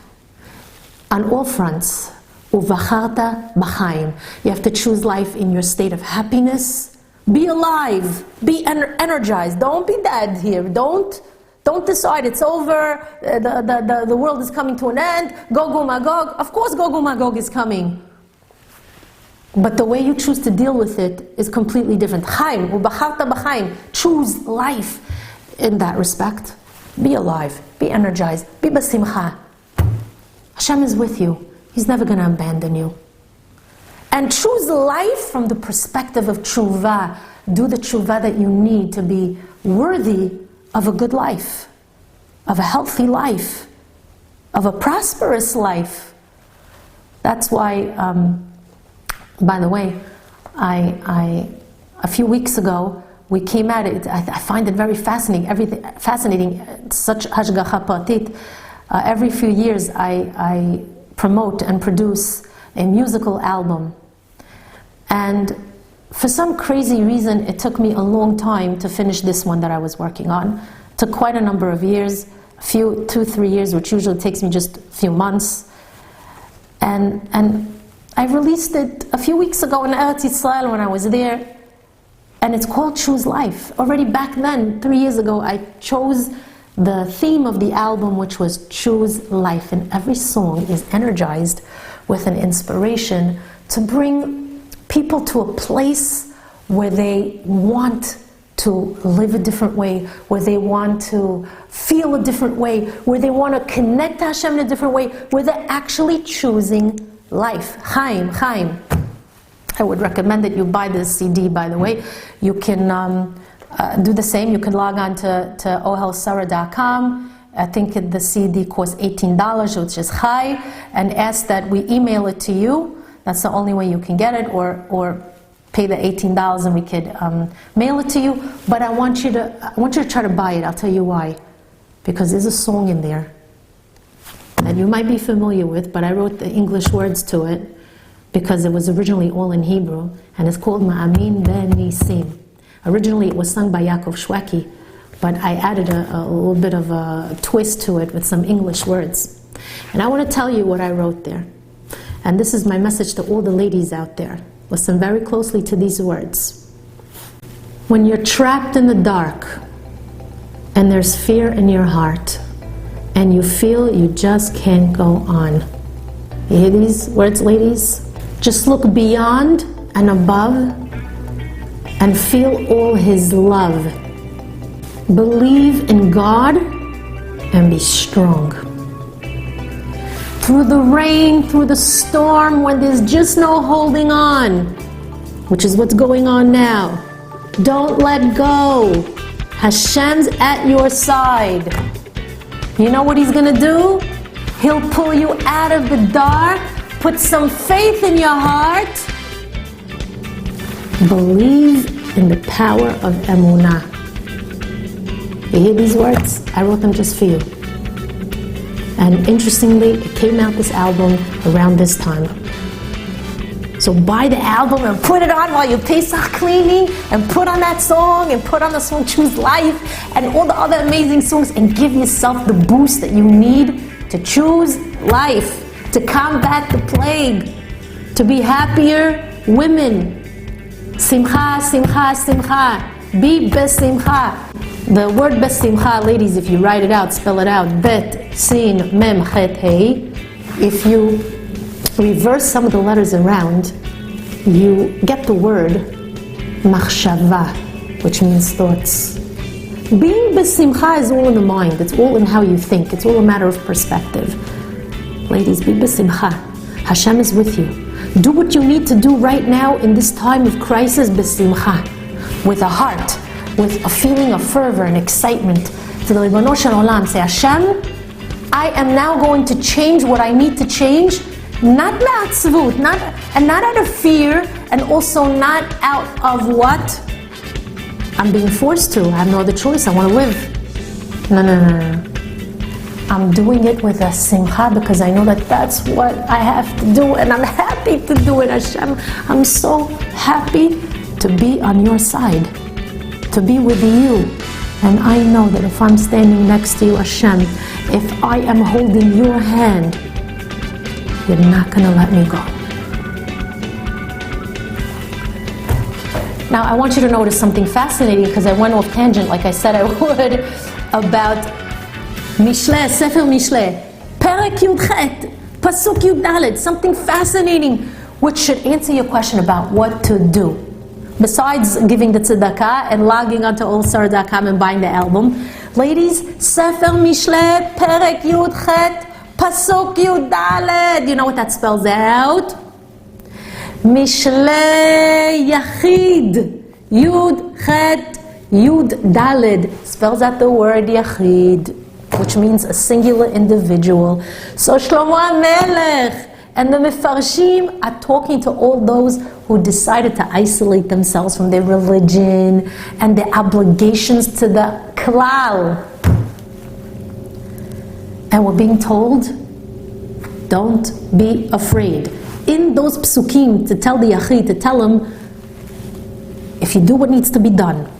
on all fronts. Uvacharta b'chaim. You have to choose life in your state of happiness. Be alive. Be energized. Don't be dead here. Don't decide it's over. The world is coming to an end. Gog u'magog. Of course, Gog u'magog is coming. But the way you choose to deal with it is completely different. Chaim, ubacharta b'chaim. Choose life in that respect. Be alive. Be energized. Be basimcha. Hashem is with you. He's never going to abandon you. And choose life from the perspective of tshuva. Do the tshuva that you need to be worthy of a good life, of a healthy life, of a prosperous life. That's why... By the way, a few weeks ago, we came at it. I find it very fascinating. Such hashgacha pratit. Every few years, I promote and produce a musical album, and for some crazy reason, it took me a long time to finish this one that I was working on. It took quite a number of years, 2-3 years, which usually takes me just a few months, and I released it a few weeks ago in Eretz Yisrael when I was there, and it's called Choose Life. Already back then, 3 years ago, I chose the theme of the album, which was Choose Life, and every song is energized with an inspiration to bring people to a place where they want to live a different way, where they want to feel a different way, where they want to connect to Hashem in a different way, where they're actually choosing life. Chaim. I would recommend that you buy this CD, by the way. You can do the same. You can log on to ohelsara.com. I think the CD costs $18, which is high, and ask that we email it to you. That's the only way you can get it, or pay the $18 and we could mail it to you. But I want you to try to buy it. I'll tell you why. Because there's a song in there that you might be familiar with, but I wrote the English words to it because it was originally all in Hebrew, and it's called Ma'amin Ben Nisim. Originally it was sung by Yaakov Shweki, but I added a little bit of a twist to it with some English words. And I want to tell you what I wrote there. And this is my message to all the ladies out there. Listen very closely to these words. When you're trapped in the dark, and there's fear in your heart, and you feel you just can't go on. You hear these words, ladies? Just look beyond and above and feel all His love. Believe in God and be strong. Through the rain, through the storm, when there's just no holding on, which is what's going on now, don't let go. Hashem's at your side. You know what He's gonna do? He'll pull you out of the dark, put some faith in your heart. Believe in the power of Emunah. You hear these words? I wrote them just for you. And interestingly, it came out, this album, around this time. So buy the album and put it on while you're Pesach cleaning, and put on that song, and put on the song Choose Life, and all the other amazing songs, and give yourself the boost that you need to choose life, to combat the plague, to be happier women. Simcha, simcha, simcha. Be besimcha. The word besimcha, ladies, if you write it out, spell it out, bet, sin, mem, chet, hey. If you reverse some of the letters around, you get the word machshava, which means thoughts. Being besimcha is all in the mind. It's all in how you think. It's all a matter of perspective. Ladies, be besimcha. Hashem is with you. Do what you need to do right now in this time of crisis, besimcha, with a heart, with a feeling of fervor and excitement. To the Ribbono Shel Olam, say, Hashem, I am now going to change what I need to change, not ma'atzvut, not out of fear, and also not out of what I'm being forced to. I have no other choice. I want to live. No. I'm doing it with a simcha because I know that that's what I have to do, and I'm happy to do it. Hashem, I'm so happy to be on your side, to be with you. And I know that if I'm standing next to you, Hashem, if I am holding your hand, you're not going to let me go. Now, I want you to notice something fascinating, because I went off tangent like I said I would, about Mishle, Sefer Mishle, Perek Yud Chet, Pasuk Yud Dalet, something fascinating which should answer your question about what to do. Besides giving the tzedakah and logging onto allstar.com and buying the album, ladies, Sefer Mishle, Perek Yud Chet, Pasuk Yud Dalet. You know what that spells out? Mishle Yachid, Yud Chet, Yud Dalet. Spells out the word Yachid, which means a singular individual. So Shlomo HaMelech and the Mefarshim are talking to all those who decided to isolate themselves from their religion and their obligations to the Klal. And we're being told, don't be afraid. In those psukim, to tell the Yachid, to tell him, if you do what needs to be done,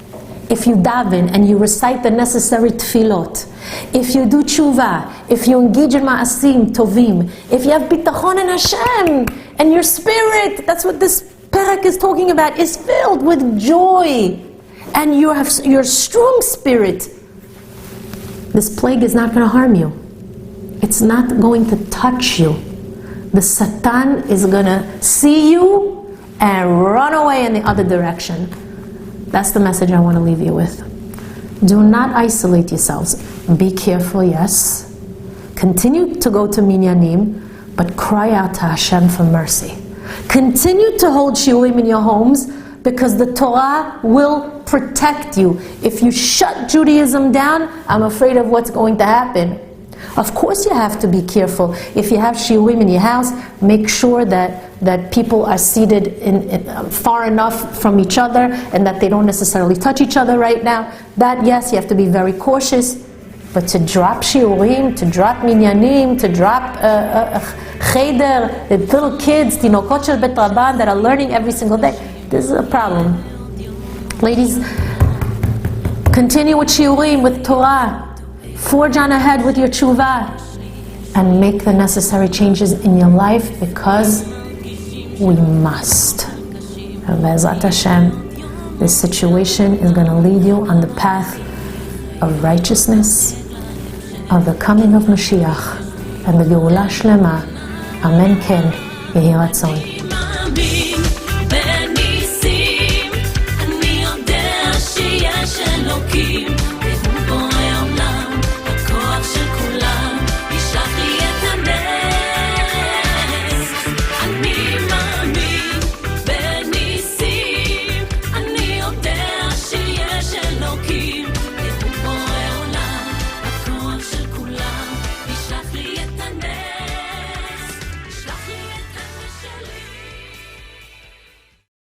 if you daven and you recite the necessary tefillot, if you do tshuva, if you engage in ma'asim tovim, if you have bitachon in Hashem, and your spirit, that's what this perek is talking about, is filled with joy, and you have your strong spirit, this plague is not going to harm you. It's not going to touch you. The Satan is going to see you and run away in the other direction. That's the message I want to leave you with. Do not isolate yourselves. Be careful, yes. Continue to go to minyanim, but cry out to Hashem for mercy. Continue to hold shiurim in your homes, because the Torah will protect you. If you shut Judaism down, I'm afraid of what's going to happen. Of course you have to be careful. If you have shiurim in your house, make sure that people are seated in far enough from each other, and that they don't necessarily touch each other right now. That, yes, you have to be very cautious. But to drop shiurim, to drop minyanim, to drop cheder, the little kids, tinokot shel bet rabban, that are learning every single day, this is a problem. Ladies, continue with shiurim, with Torah. Forge on ahead with your tshuva and make the necessary changes in your life, because we must. And Be'ezrat Hashem, this situation is going to lead you on the path of righteousness, of the coming of Mashiach, and the Geula Shlema. Amen Ken, Yehi Ratzon. אני יודע שיש אלוקים